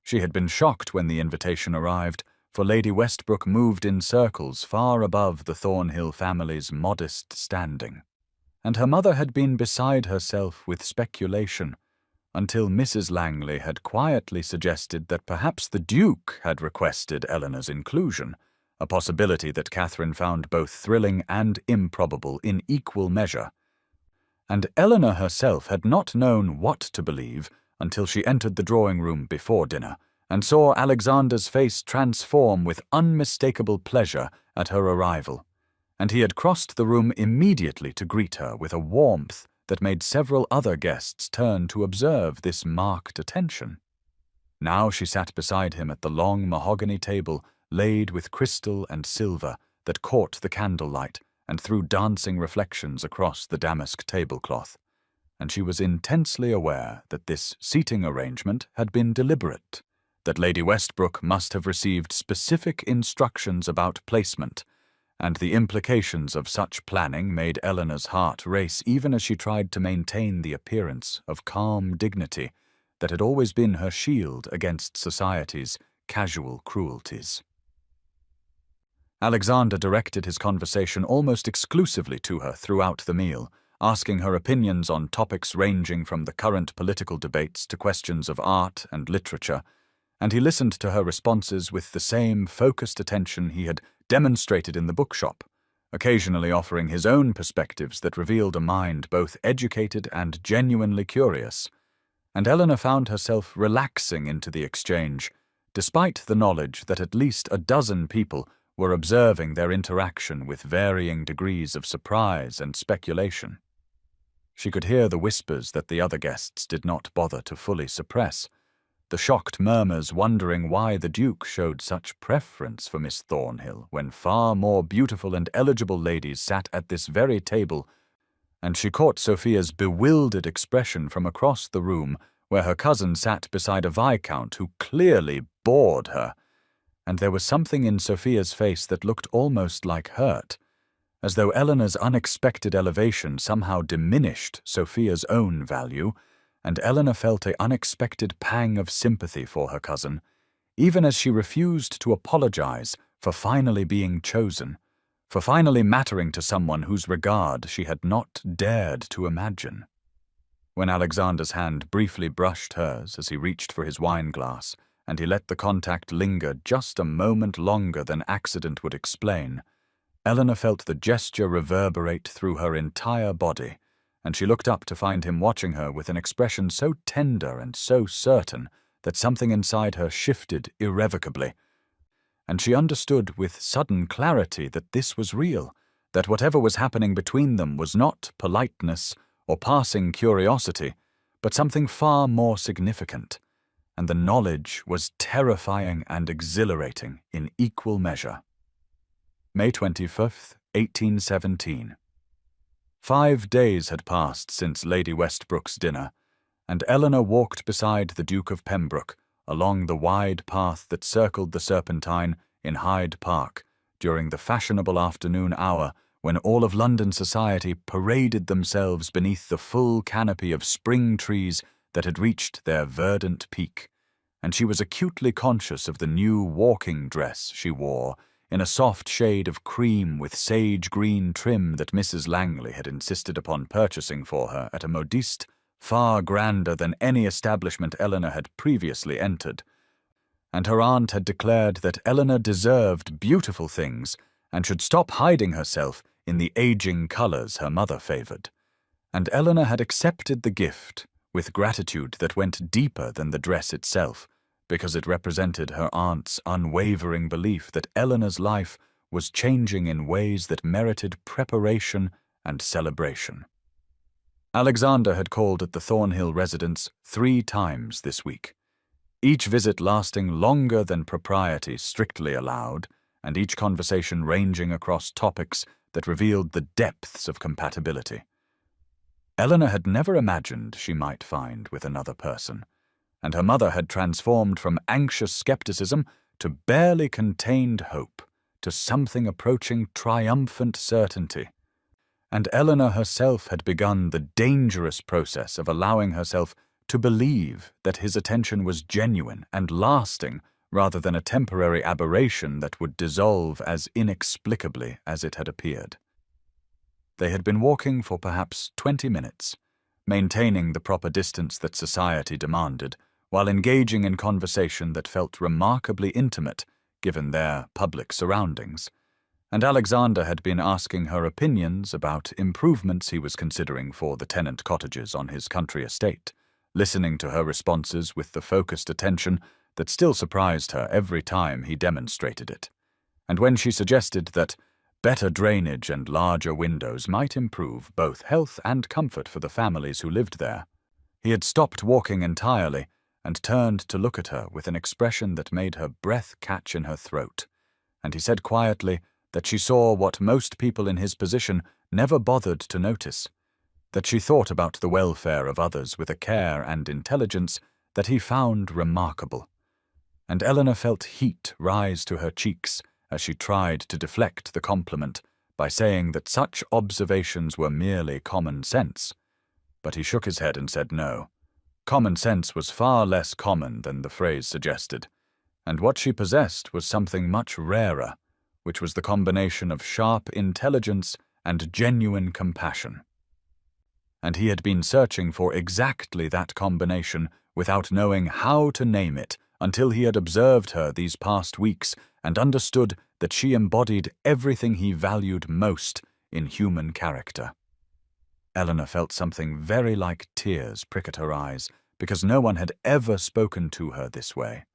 She had been shocked when the invitation arrived, for Lady Westbrook moved in circles far above the Thornhill family's modest standing, and her mother had been beside herself with speculation, until Mrs. Langley had quietly suggested that perhaps the Duke had requested Eleanor's inclusion, a possibility that Catherine found both thrilling and improbable in equal measure. And Eleanor herself had not known what to believe until she entered the drawing-room before dinner, and saw Alexander's face transform with unmistakable pleasure at her arrival, and he had crossed the room immediately to greet her with a warmth that made several other guests turn to observe this marked attention. Now she sat beside him at the long mahogany table laid with crystal and silver that caught the candlelight and threw dancing reflections across the damask tablecloth, and she was intensely aware that this seating arrangement had been deliberate, that Lady Westbrook must have received specific instructions about placement, and the implications of such planning made Eleanor's heart race even as she tried to maintain the appearance of calm dignity that had always been her shield against society's casual cruelties. Alexander directed his conversation almost exclusively to her throughout the meal, asking her opinions on topics ranging from the current political debates to questions of art and literature, and he listened to her responses with the same focused attention he had demonstrated in the bookshop, occasionally offering his own perspectives that revealed a mind both educated and genuinely curious. And Eleanor found herself relaxing into the exchange, despite the knowledge that at least a dozen people were observing their interaction with varying degrees of surprise and speculation. She could hear the whispers that the other guests did not bother to fully suppress, the shocked murmurs wondering why the Duke showed such preference for Miss Thornhill when far more beautiful and eligible ladies sat at this very table, and she caught Sophia's bewildered expression from across the room where her cousin sat beside a viscount who clearly bored her, and there was something in Sophia's face that looked almost like hurt, as though Eleanor's unexpected elevation somehow diminished Sophia's own value, and Eleanor felt an unexpected pang of sympathy for her cousin, even as she refused to apologize for finally being chosen, for finally mattering to someone whose regard she had not dared to imagine. When Alexander's hand briefly brushed hers as he reached for his wine-glass, and he let the contact linger just a moment longer than accident would explain, Eleanor felt the gesture reverberate through her entire body, and she looked up to find him watching her with an expression so tender and so certain that something inside her shifted irrevocably, and she understood with sudden clarity that this was real, that whatever was happening between them was not politeness or passing curiosity, but something far more significant, and the knowledge was terrifying and exhilarating in equal measure. May 25th, 1817. 5 days had passed since Lady Westbrook's dinner, and Eleanor walked beside the Duke of Pembroke along the wide path that circled the Serpentine in Hyde Park during the fashionable afternoon hour when all of London society paraded themselves beneath the full canopy of spring trees that had reached their verdant peak, and she was acutely conscious of the new walking dress she wore in a soft shade of cream with sage-green trim that Mrs. Langley had insisted upon purchasing for her at a modiste far grander than any establishment Eleanor had previously entered, and her aunt had declared that Eleanor deserved beautiful things and should stop hiding herself in the aging colours her mother favoured. And Eleanor had accepted the gift with gratitude that went deeper than the dress itself, because it represented her aunt's unwavering belief that Eleanor's life was changing in ways that merited preparation and celebration. Alexander had called at the Thornhill residence 3 times this week, each visit lasting longer than propriety strictly allowed, and each conversation ranging across topics that revealed the depths of compatibility. Eleanor had never imagined she might find with another person, and her mother had transformed from anxious skepticism to barely contained hope, to something approaching triumphant certainty. And Eleanor herself had begun the dangerous process of allowing herself to believe that his attention was genuine and lasting rather than a temporary aberration that would dissolve as inexplicably as it had appeared. They had been walking for perhaps 20 minutes, maintaining the proper distance that society demanded, while engaging in conversation that felt remarkably intimate given their public surroundings, and Alexander had been asking her opinions about improvements he was considering for the tenant cottages on his country estate, listening to her responses with the focused attention that still surprised her every time he demonstrated it. And when she suggested that better drainage and larger windows might improve both health and comfort for the families who lived there, he had stopped walking entirely and turned to look at her with an expression that made her breath catch in her throat, and he said quietly that she saw what most people in his position never bothered to notice, that she thought about the welfare of others with a care and intelligence that he found remarkable. And Eleanor felt heat rise to her cheeks as she tried to deflect the compliment by saying that such observations were merely common sense. But he shook his head and said no. Common sense was far less common than the phrase suggested, and what she possessed was something much rarer, which was the combination of sharp intelligence and genuine compassion. And he had been searching for exactly that combination without knowing how to name it until he had observed her these past weeks and understood that she embodied everything he valued most in human character. Eleanor felt something very like tears prick at her eyes, because no one had ever spoken to her this way,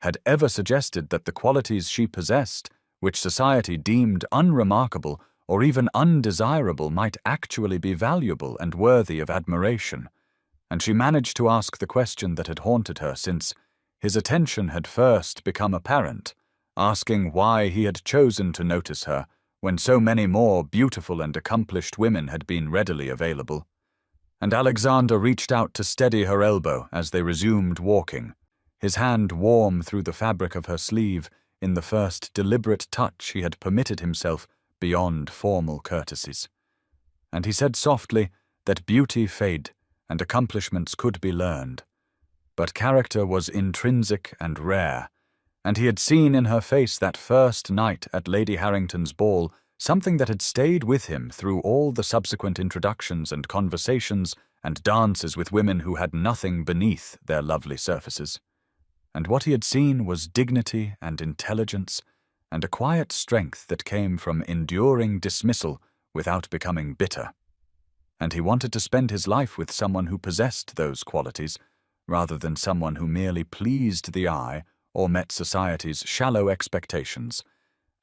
had ever suggested that the qualities she possessed, which society deemed unremarkable or even undesirable, might actually be valuable and worthy of admiration. And she managed to ask the question that had haunted her since his attention had first become apparent, asking why he had chosen to notice her when so many more beautiful and accomplished women had been readily available. And Alexander reached out to steady her elbow as they resumed walking, his hand warm through the fabric of her sleeve in the first deliberate touch he had permitted himself beyond formal courtesies. And he said softly that beauty fade and accomplishments could be learned, but character was intrinsic and rare, and he had seen in her face that first night at Lady Harrington's ball something that had stayed with him through all the subsequent introductions and conversations and dances with women who had nothing beneath their lovely surfaces. And what he had seen was dignity and intelligence and a quiet strength that came from enduring dismissal without becoming bitter. And he wanted to spend his life with someone who possessed those qualities, rather than someone who merely pleased the eye or met society's shallow expectations,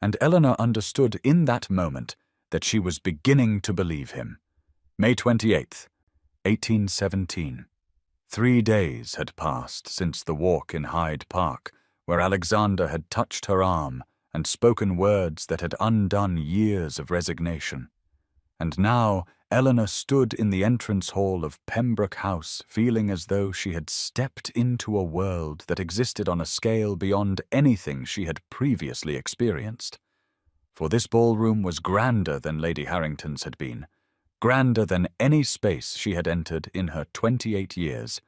and Eleanor understood in that moment that she was beginning to believe him. May 28th, 1817. 3 days had passed since the walk in Hyde Park, where Alexander had touched her arm and spoken words that had undone years of resignation. And now Eleanor stood in the entrance hall of Pembroke House, feeling as though she had stepped into a world that existed on a scale beyond anything she had previously experienced. For this ballroom was grander than Lady Harrington's had been, grander than any space she had entered in her 28 years,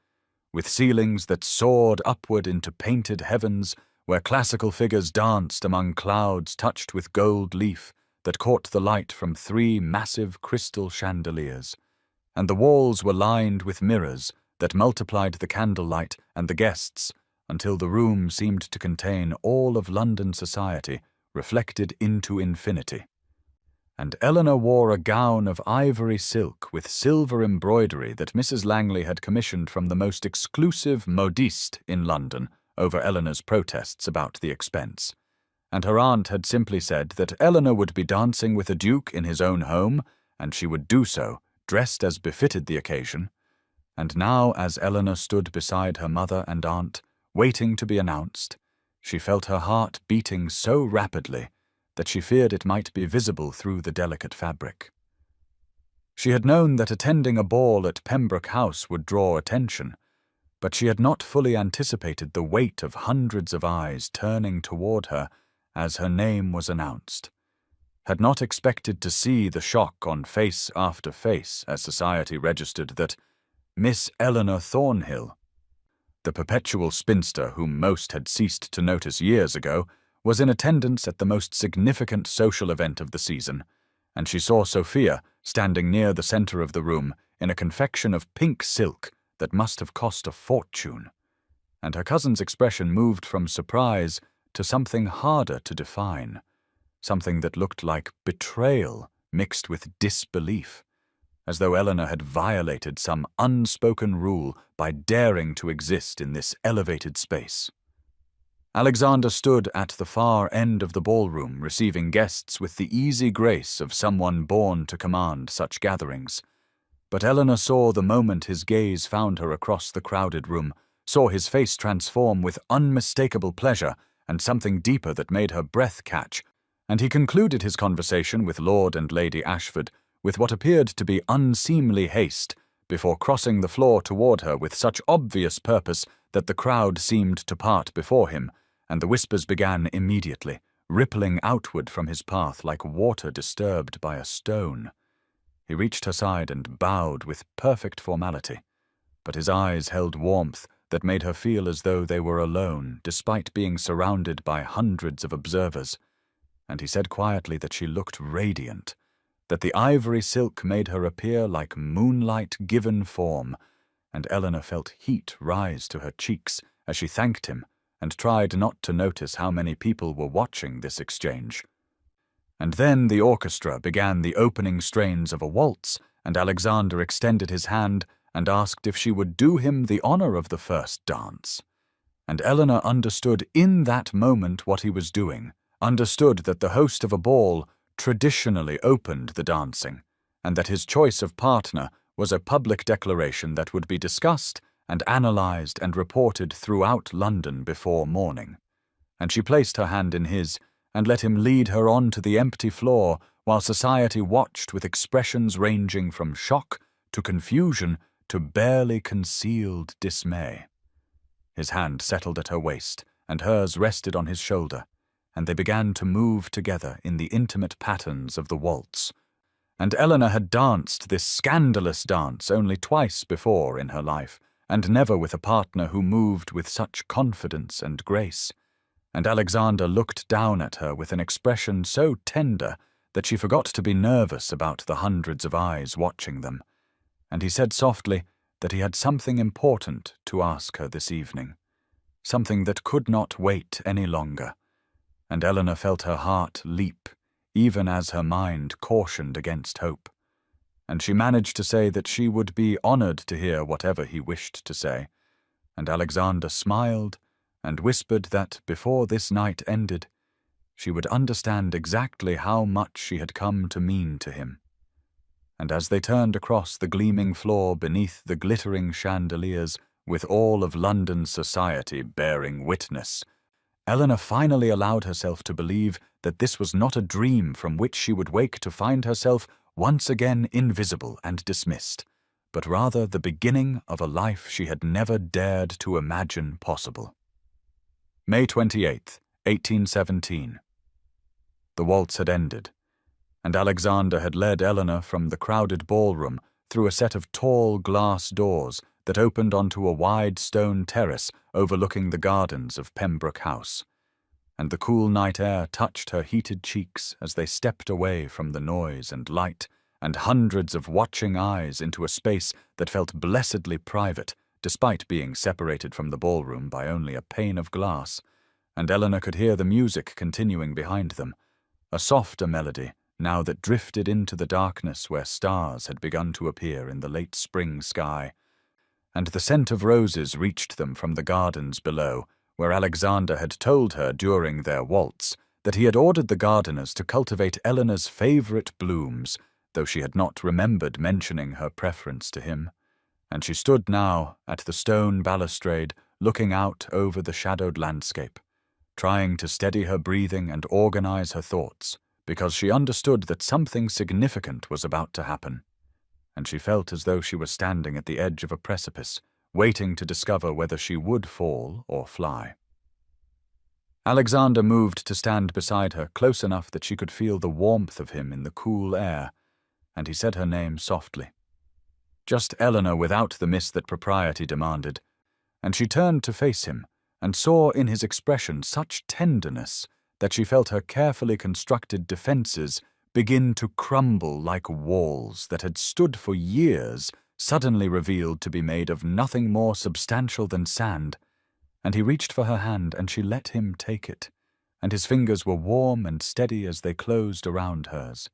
with ceilings that soared upward into painted heavens where classical figures danced among clouds touched with gold leaf that caught the light from 3 massive crystal chandeliers, and the walls were lined with mirrors that multiplied the candlelight and the guests until the room seemed to contain all of London society reflected into infinity. And Eleanor wore a gown of ivory silk with silver embroidery that Mrs. Langley had commissioned from the most exclusive modiste in London over Eleanor's protests about the expense. And her aunt had simply said that Eleanor would be dancing with a duke in his own home, and she would do so, dressed as befitted the occasion. And now, as Eleanor stood beside her mother and aunt, waiting to be announced, she felt her heart beating so rapidly that she feared it might be visible through the delicate fabric. She had known that attending a ball at Pembroke House would draw attention, but she had not fully anticipated the weight of hundreds of eyes turning toward her as her name was announced, had not expected to see the shock on face after face as society registered that Miss Eleanor Thornhill, the perpetual spinster whom most had ceased to notice years ago, was in attendance at the most significant social event of the season, and she saw Sophia standing near the center of the room in a confection of pink silk that must have cost a fortune, and her cousin's expression moved from surprise to something harder to define, something that looked like betrayal mixed with disbelief, as though Eleanor had violated some unspoken rule by daring to exist in this elevated space. Alexander stood at the far end of the ballroom, receiving guests with the easy grace of someone born to command such gatherings. But Eleanor saw the moment his gaze found her across the crowded room, saw his face transform with unmistakable pleasure and something deeper that made her breath catch, and he concluded his conversation with Lord and Lady Ashford with what appeared to be unseemly haste, before crossing the floor toward her with such obvious purpose that the crowd seemed to part before him, and the whispers began immediately, rippling outward from his path like water disturbed by a stone. He reached her side and bowed with perfect formality, but his eyes held warmth that made her feel as though they were alone, despite being surrounded by hundreds of observers, and he said quietly that she looked radiant, that the ivory silk made her appear like moonlight given form, and Eleanor felt heat rise to her cheeks as she thanked him and tried not to notice how many people were watching this exchange. And then the orchestra began the opening strains of a waltz, and Alexander extended his hand and asked if she would do him the honor of the first dance. And Eleanor understood in that moment what he was doing, understood that the host of a ball traditionally opened the dancing, and that his choice of partner was a public declaration that would be discussed and analyzed and reported throughout London before morning. And she placed her hand in his and let him lead her on to the empty floor while society watched with expressions ranging from shock to confusion to barely concealed dismay. His hand settled at her waist, and hers rested on his shoulder, and they began to move together in the intimate patterns of the waltz. And Eleanor had danced this scandalous dance only twice before in her life, and never with a partner who moved with such confidence and grace. And Alexander looked down at her with an expression so tender that she forgot to be nervous about the hundreds of eyes watching them, and he said softly that he had something important to ask her this evening, something that could not wait any longer, and Eleanor felt her heart leap, even as her mind cautioned against hope, and she managed to say that she would be honored to hear whatever he wished to say, and Alexander smiled and whispered that before this night ended, she would understand exactly how much she had come to mean to him. And as they turned across the gleaming floor beneath the glittering chandeliers, with all of London society bearing witness, Eleanor finally allowed herself to believe that this was not a dream from which she would wake to find herself once again invisible and dismissed, but rather the beginning of a life she had never dared to imagine possible. May 28th, 1817. The waltz had ended, and Alexander had led Eleanor from the crowded ballroom through a set of tall glass doors that opened onto a wide stone terrace overlooking the gardens of Pembroke House, and the cool night air touched her heated cheeks as they stepped away from the noise and light and hundreds of watching eyes into a space that felt blessedly private, despite being separated from the ballroom by only a pane of glass, and Eleanor could hear the music continuing behind them, a softer melody now that drifted into the darkness where stars had begun to appear in the late spring sky, and the scent of roses reached them from the gardens below, where Alexander had told her during their waltz that he had ordered the gardeners to cultivate Eleanor's favorite blooms, though she had not remembered mentioning her preference to him. And she stood now at the stone balustrade looking out over the shadowed landscape, trying to steady her breathing and organize her thoughts, because she understood that something significant was about to happen, and she felt as though she was standing at the edge of a precipice, waiting to discover whether she would fall or fly. Alexander moved to stand beside her, close enough that she could feel the warmth of him in the cool air, and he said her name softly. Just Eleanor without the miss that propriety demanded, and she turned to face him, and saw in his expression such tenderness that she felt her carefully constructed defenses begin to crumble like walls that had stood for years, suddenly revealed to be made of nothing more substantial than sand. And he reached for her hand, and she let him take it, and his fingers were warm and steady as they closed around hers.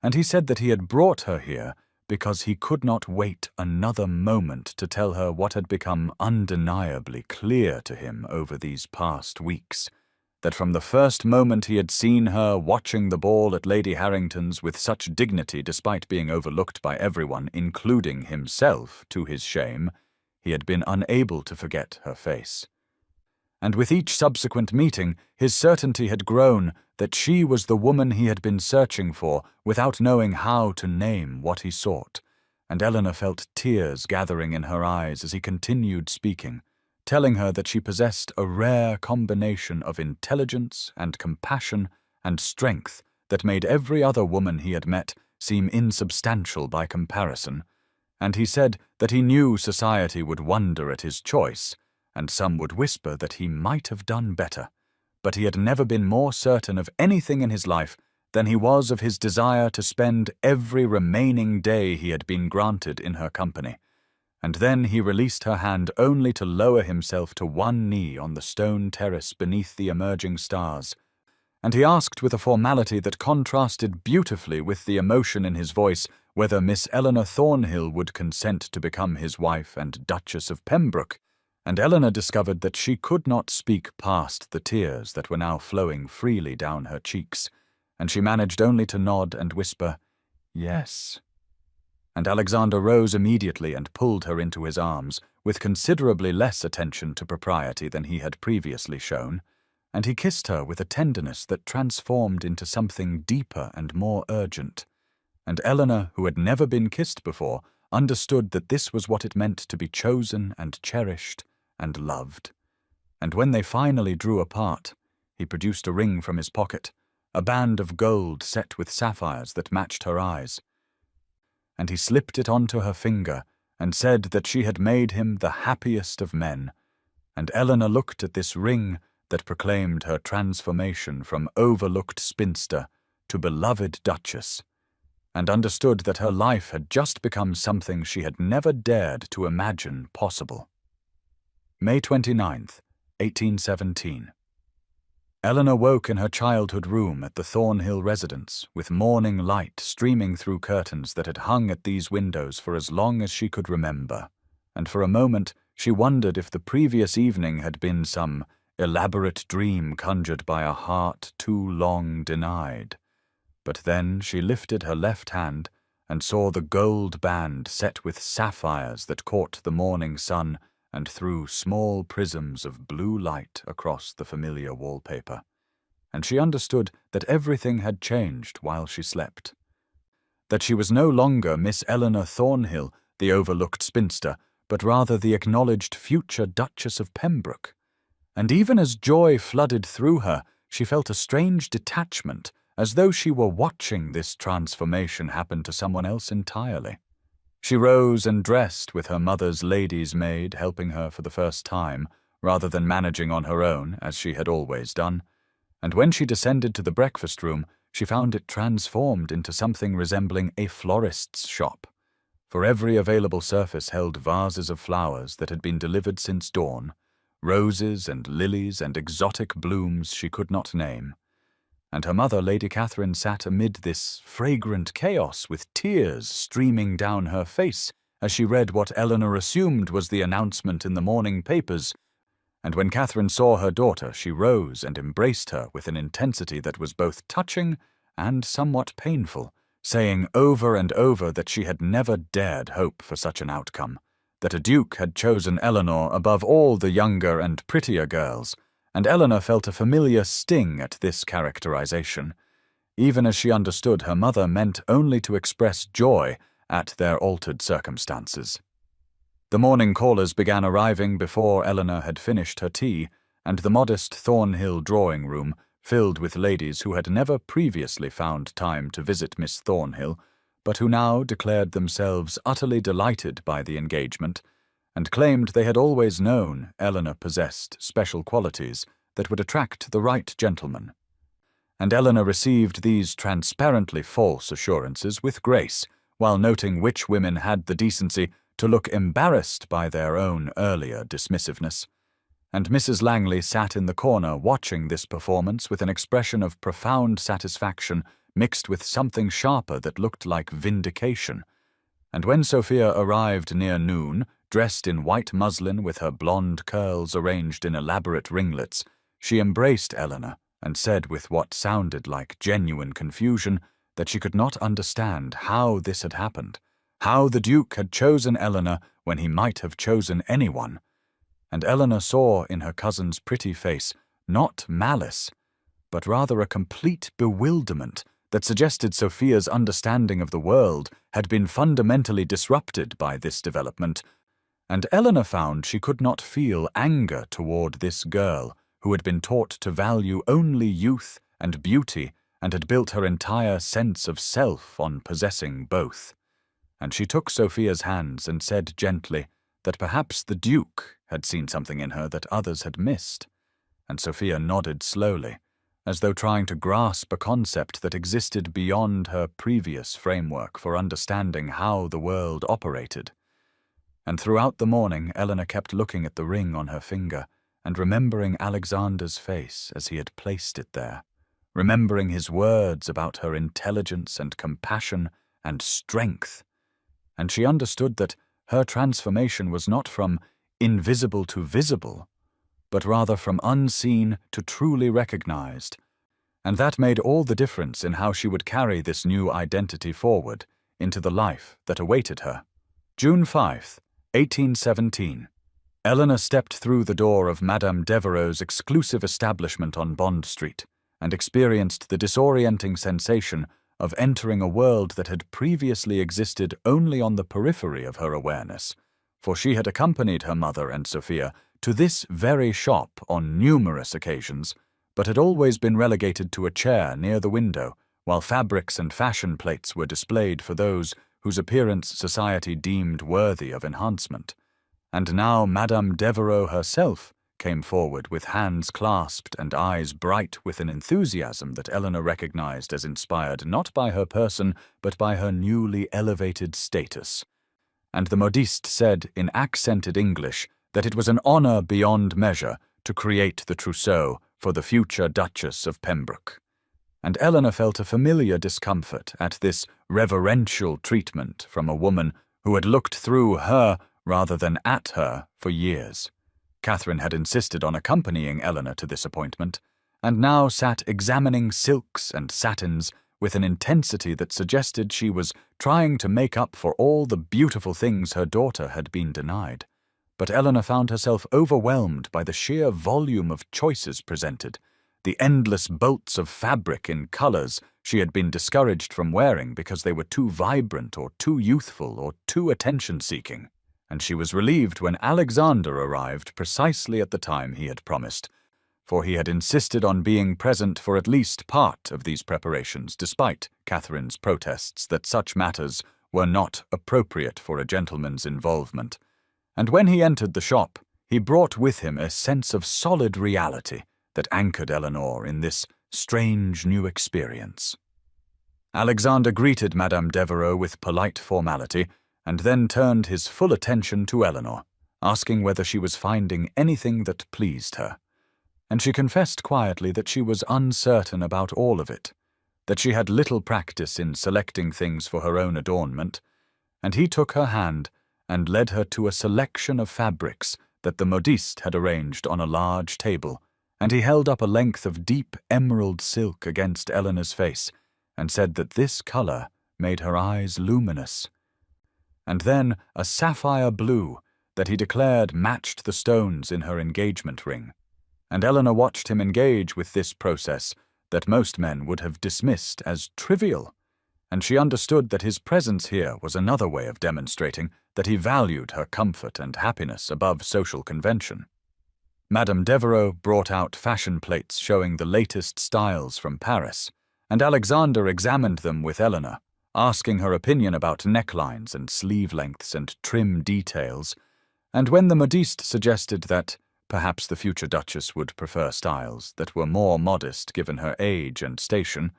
And he said that he had brought her here because he could not wait another moment to tell her what had become undeniably clear to him over these past weeks, that from the first moment he had seen her watching the ball at Lady Harrington's with such dignity despite being overlooked by everyone, including himself, to his shame, he had been unable to forget her face. And with each subsequent meeting, his certainty had grown that she was the woman he had been searching for without knowing how to name what he sought, and Eleanor felt tears gathering in her eyes as he continued speaking, telling her that she possessed a rare combination of intelligence and compassion and strength that made every other woman he had met seem insubstantial by comparison, and he said that he knew society would wonder at his choice, and some would whisper that he might have done better, but he had never been more certain of anything in his life than he was of his desire to spend every remaining day he had been granted in her company. And then he released her hand only to lower himself to one knee on the stone terrace beneath the emerging stars, and he asked with a formality that contrasted beautifully with the emotion in his voice whether Miss Eleanor Thornhill would consent to become his wife and Duchess of Pembroke, and Eleanor discovered that she could not speak past the tears that were now flowing freely down her cheeks, and she managed only to nod and whisper, "Yes." And Alexander rose immediately and pulled her into his arms, with considerably less attention to propriety than he had previously shown, and he kissed her with a tenderness that transformed into something deeper and more urgent. And Eleanor, who had never been kissed before, understood that this was what it meant to be chosen and cherished and loved. And when they finally drew apart, he produced a ring from his pocket, a band of gold set with sapphires that matched her eyes, and he slipped it onto her finger and said that she had made him the happiest of men, and Eleanor looked at this ring that proclaimed her transformation from overlooked spinster to beloved duchess, and understood that her life had just become something she had never dared to imagine possible. May 29th, 1817. Eleanor woke in her childhood room at the Thornhill residence, with morning light streaming through curtains that had hung at these windows for as long as she could remember, and for a moment she wondered if the previous evening had been some elaborate dream conjured by a heart too long denied. But then she lifted her left hand and saw the gold band set with sapphires that caught the morning sun and threw small prisms of blue light across the familiar wallpaper. And she understood that everything had changed while she slept. That she was no longer Miss Eleanor Thornhill, the overlooked spinster, but rather the acknowledged future Duchess of Pembroke. And even as joy flooded through her, she felt a strange detachment, as though she were watching this transformation happen to someone else entirely. She rose and dressed with her mother's lady's maid helping her for the first time, rather than managing on her own, as she had always done. And when she descended to the breakfast room, she found it transformed into something resembling a florist's shop. For every available surface held vases of flowers that had been delivered since dawn, roses and lilies and exotic blooms she could not name. And her mother, Lady Catherine, sat amid this fragrant chaos with tears streaming down her face as she read what Eleanor assumed was the announcement in the morning papers. And when Catherine saw her daughter, she rose and embraced her with an intensity that was both touching and somewhat painful, saying over and over that she had never dared hope for such an outcome, that a duke had chosen Eleanor above all the younger and prettier girls, and Eleanor felt a familiar sting at this characterization, even as she understood her mother meant only to express joy at their altered circumstances. The morning callers began arriving before Eleanor had finished her tea, and the modest Thornhill drawing-room, filled with ladies who had never previously found time to visit Miss Thornhill, but who now declared themselves utterly delighted by the engagement, and claimed they had always known Eleanor possessed special qualities that would attract the right gentleman. And Eleanor received these transparently false assurances with grace, while noting which women had the decency to look embarrassed by their own earlier dismissiveness. And Mrs. Langley sat in the corner watching this performance with an expression of profound satisfaction mixed with something sharper that looked like vindication. And when Sophia arrived near noon, dressed in white muslin with her blonde curls arranged in elaborate ringlets, she embraced Eleanor and said with what sounded like genuine confusion that she could not understand how this had happened, how the Duke had chosen Eleanor when he might have chosen anyone. And Eleanor saw in her cousin's pretty face not malice, but rather a complete bewilderment that suggested Sophia's understanding of the world had been fundamentally disrupted by this development, and Eleanor found she could not feel anger toward this girl who had been taught to value only youth and beauty and had built her entire sense of self on possessing both. And she took Sophia's hands and said gently that perhaps the Duke had seen something in her that others had missed, and Sophia nodded slowly, as though trying to grasp a concept that existed beyond her previous framework for understanding how the world operated. And throughout the morning Eleanor kept looking at the ring on her finger and remembering Alexander's face as he had placed it there, remembering his words about her intelligence and compassion and strength. And she understood that her transformation was not from invisible to visible, but rather from unseen to truly recognized, and that made all the difference in how she would carry this new identity forward into the life that awaited her. June 5th, 1817. Eleanor stepped through the door of Madame Devereux's exclusive establishment on Bond Street and experienced the disorienting sensation of entering a world that had previously existed only on the periphery of her awareness, for she had accompanied her mother and Sophia to this very shop on numerous occasions, but had always been relegated to a chair near the window, while fabrics and fashion plates were displayed for those whose appearance society deemed worthy of enhancement. And now Madame Devereux herself came forward with hands clasped and eyes bright with an enthusiasm that Eleanor recognized as inspired not by her person but by her newly elevated status. And the modiste said in accented English that it was an honor beyond measure to create the trousseau for the future Duchess of Pembroke. And Eleanor felt a familiar discomfort at this reverential treatment from a woman who had looked through her rather than at her for years. Catherine had insisted on accompanying Eleanor to this appointment, and now sat examining silks and satins with an intensity that suggested she was trying to make up for all the beautiful things her daughter had been denied. But Eleanor found herself overwhelmed by the sheer volume of choices presented, the endless bolts of fabric in colors she had been discouraged from wearing because they were too vibrant or too youthful or too attention-seeking. And she was relieved when Alexander arrived precisely at the time he had promised, for he had insisted on being present for at least part of these preparations, despite Catherine's protests that such matters were not appropriate for a gentleman's involvement. And when he entered the shop, he brought with him a sense of solid reality that anchored Eleanor in this strange new experience. Alexander greeted Madame Devereux with polite formality, and then turned his full attention to Eleanor, asking whether she was finding anything that pleased her. And she confessed quietly that she was uncertain about all of it, that she had little practice in selecting things for her own adornment, and he took her hand and led her to a selection of fabrics that the modiste had arranged on a large table, and he held up a length of deep emerald silk against Eleanor's face, and said that this color made her eyes luminous. And then a sapphire blue that he declared matched the stones in her engagement ring. And Eleanor watched him engage with this process that most men would have dismissed as trivial, and she understood that his presence here was another way of demonstrating that he valued her comfort and happiness above social convention. Madame Devereux brought out fashion plates showing the latest styles from Paris, and Alexander examined them with Eleanor, asking her opinion about necklines and sleeve lengths and trim details, and when the modiste suggested that perhaps the future Duchess would prefer styles that were more modest given her age and station,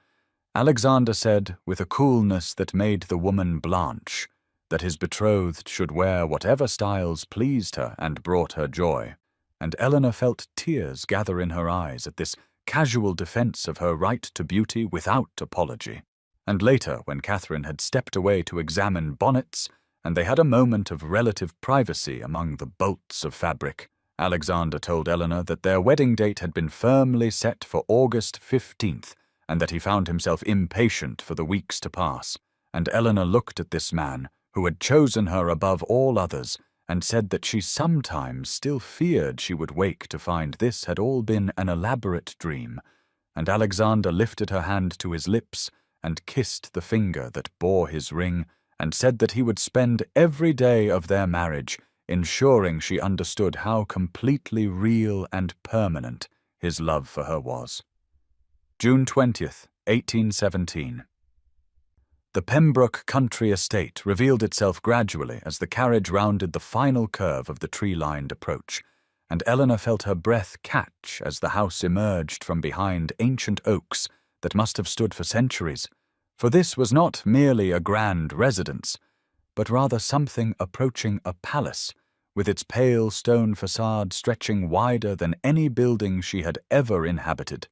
Alexander said, with a coolness that made the woman blanch, that his betrothed should wear whatever styles pleased her and brought her joy, and Eleanor felt tears gather in her eyes at this casual defense of her right to beauty without apology. And later, when Catherine had stepped away to examine bonnets, and they had a moment of relative privacy among the bolts of fabric, Alexander told Eleanor that their wedding date had been firmly set for August 15th, and that he found himself impatient for the weeks to pass. And Eleanor looked at this man, who had chosen her above all others, and said that she sometimes still feared she would wake to find this had all been an elaborate dream. And Alexander lifted her hand to his lips and kissed the finger that bore his ring, and said that he would spend every day of their marriage ensuring she understood how completely real and permanent his love for her was. June 20th, 1817. The Pembroke country estate revealed itself gradually as the carriage rounded the final curve of the tree-lined approach, and Eleanor felt her breath catch as the house emerged from behind ancient oaks that must have stood for centuries, for this was not merely a grand residence, but rather something approaching a palace, with its pale stone facade stretching wider than any building she had ever inhabited,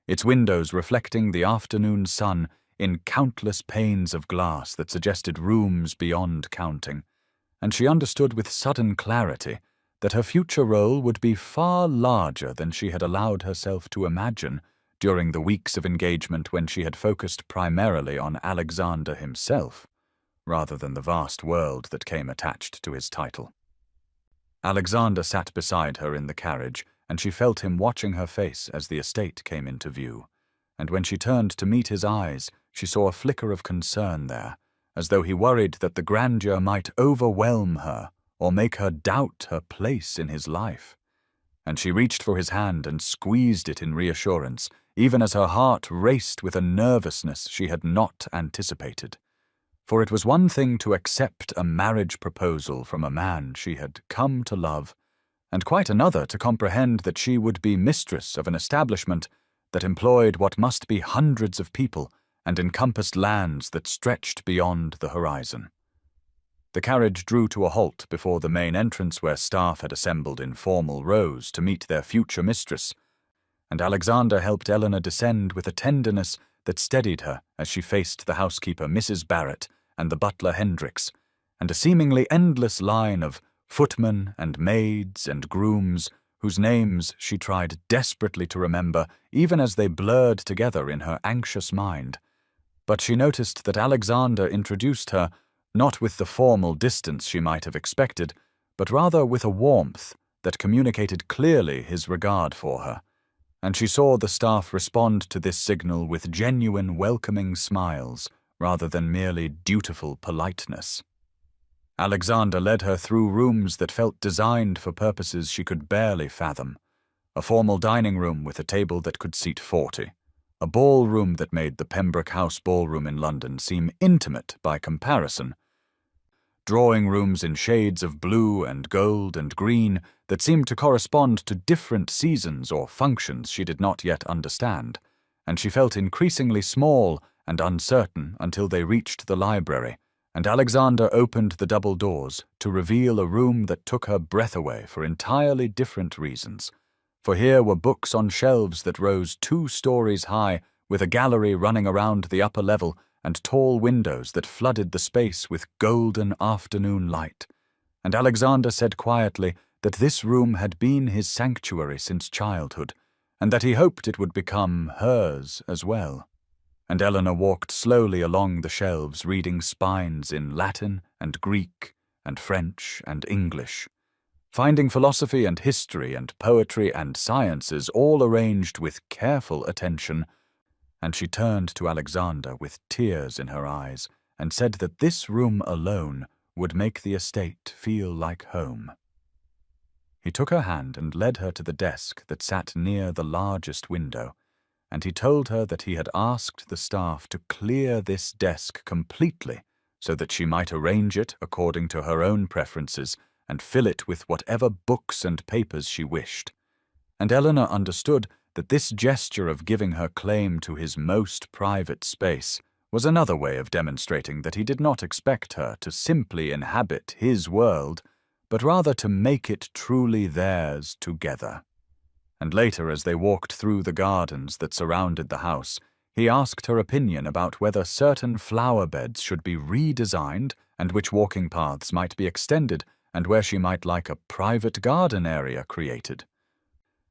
its windows reflecting the afternoon sun in countless panes of glass that suggested rooms beyond counting, and she understood with sudden clarity that her future role would be far larger than she had allowed herself to imagine during the weeks of engagement when she had focused primarily on Alexander himself, rather than the vast world that came attached to his title. Alexander sat beside her in the carriage, and she felt him watching her face as the estate came into view, and when she turned to meet his eyes, she saw a flicker of concern there, as though he worried that the grandeur might overwhelm her or make her doubt her place in his life. And she reached for his hand and squeezed it in reassurance, even as her heart raced with a nervousness she had not anticipated. For it was one thing to accept a marriage proposal from a man she had come to love, and quite another to comprehend that she would be mistress of an establishment that employed what must be hundreds of people and encompassed lands that stretched beyond the horizon. The carriage drew to a halt before the main entrance where staff had assembled in formal rows to meet their future mistress, and Alexander helped Eleanor descend with a tenderness that steadied her as she faced the housekeeper Mrs. Barrett and the butler Hendricks, and a seemingly endless line of footmen and maids and grooms, whose names she tried desperately to remember, even as they blurred together in her anxious mind. But she noticed that Alexander introduced her, not with the formal distance she might have expected, but rather with a warmth that communicated clearly his regard for her, and she saw the staff respond to this signal with genuine welcoming smiles rather than merely dutiful politeness. Alexander led her through rooms that felt designed for purposes she could barely fathom. A formal dining room with a table that could seat 40. A ballroom that made the Pembroke House Ballroom in London seem intimate by comparison. Drawing rooms in shades of blue and gold and green that seemed to correspond to different seasons or functions she did not yet understand, and she felt increasingly small and uncertain until they reached the library, and Alexander opened the double doors to reveal a room that took her breath away for entirely different reasons. For here were books on shelves that rose 2 stories high, with a gallery running around the upper level and tall windows that flooded the space with golden afternoon light. And Alexander said quietly that this room had been his sanctuary since childhood, and that he hoped it would become hers as well. And Eleanor walked slowly along the shelves, reading spines in Latin and Greek and French and English, finding philosophy and history and poetry and sciences all arranged with careful attention. And she turned to Alexander with tears in her eyes and said that this room alone would make the estate feel like home. He took her hand and led her to the desk that sat near the largest window, and he told her that he had asked the staff to clear this desk completely so that she might arrange it according to her own preferences and fill it with whatever books and papers she wished. And Eleanor understood that this gesture of giving her claim to his most private space was another way of demonstrating that he did not expect her to simply inhabit his world, but rather to make it truly theirs together. And later, as they walked through the gardens that surrounded the house, he asked her opinion about whether certain flower beds should be redesigned and which walking paths might be extended and where she might like a private garden area created.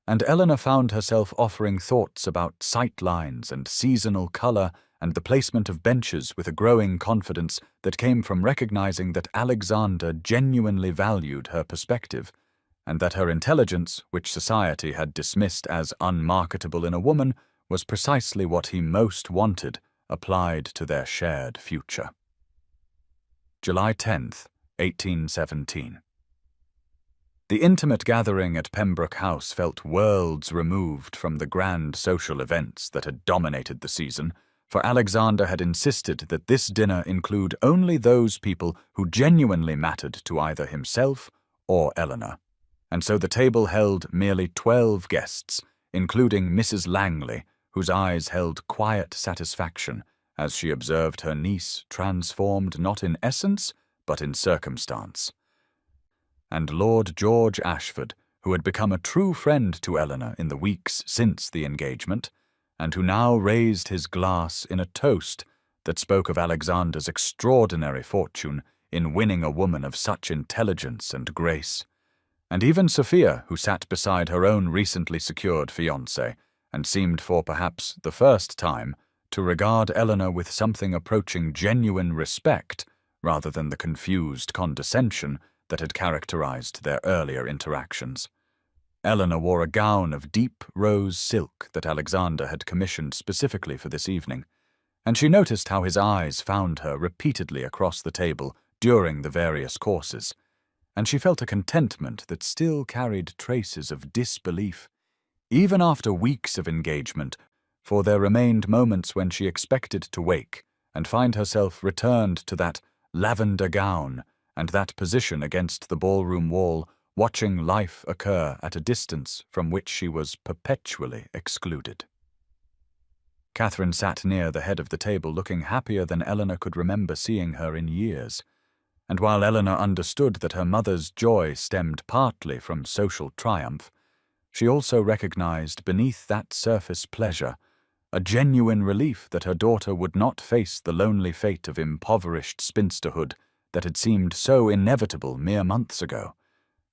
And Eleanor found herself offering thoughts about sight lines and seasonal color and the placement of benches with a growing confidence that came from recognizing that Alexander genuinely valued her perspective, and that her intelligence, which society had dismissed as unmarketable in a woman, was precisely what he most wanted applied to their shared future. July 10th, 1817. The intimate gathering at Pembroke House felt worlds removed from the grand social events that had dominated the season, for Alexander had insisted that this dinner include only those people who genuinely mattered to either himself or Eleanor. And so the table held merely 12 guests, including Mrs. Langley, whose eyes held quiet satisfaction as she observed her niece transformed not in essence, but in circumstance. And Lord George Ashford, who had become a true friend to Eleanor in the weeks since the engagement, and who now raised his glass in a toast that spoke of Alexander's extraordinary fortune in winning a woman of such intelligence and grace. And even Sophia, who sat beside her own recently secured fiancé, and seemed for perhaps the first time to regard Eleanor with something approaching genuine respect rather than the confused condescension that had characterized their earlier interactions. Eleanor wore a gown of deep rose silk that Alexander had commissioned specifically for this evening, and she noticed how his eyes found her repeatedly across the table during the various courses, and she felt a contentment that still carried traces of disbelief. Even after weeks of engagement, for there remained moments when she expected to wake and find herself returned to that lavender gown and that position against the ballroom wall, watching life occur at a distance from which she was perpetually excluded. Catherine sat near the head of the table, looking happier than Eleanor could remember seeing her in years, and while Eleanor understood that her mother's joy stemmed partly from social triumph, she also recognized beneath that surface pleasure a genuine relief that her daughter would not face the lonely fate of impoverished spinsterhood that had seemed so inevitable mere months ago,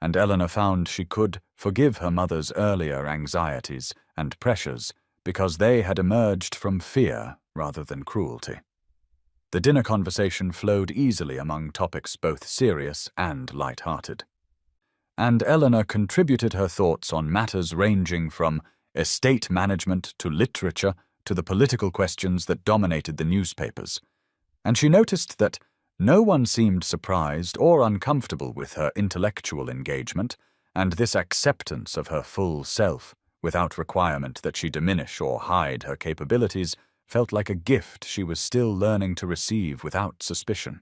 and Eleanor found she could forgive her mother's earlier anxieties and pressures because they had emerged from fear rather than cruelty. The dinner conversation flowed easily among topics both serious and light-hearted. And Eleanor contributed her thoughts on matters ranging from estate management to literature to the political questions that dominated the newspapers. And she noticed that no one seemed surprised or uncomfortable with her intellectual engagement and this acceptance of her full self, without requirement that she diminish or hide her capabilities, felt like a gift she was still learning to receive without suspicion.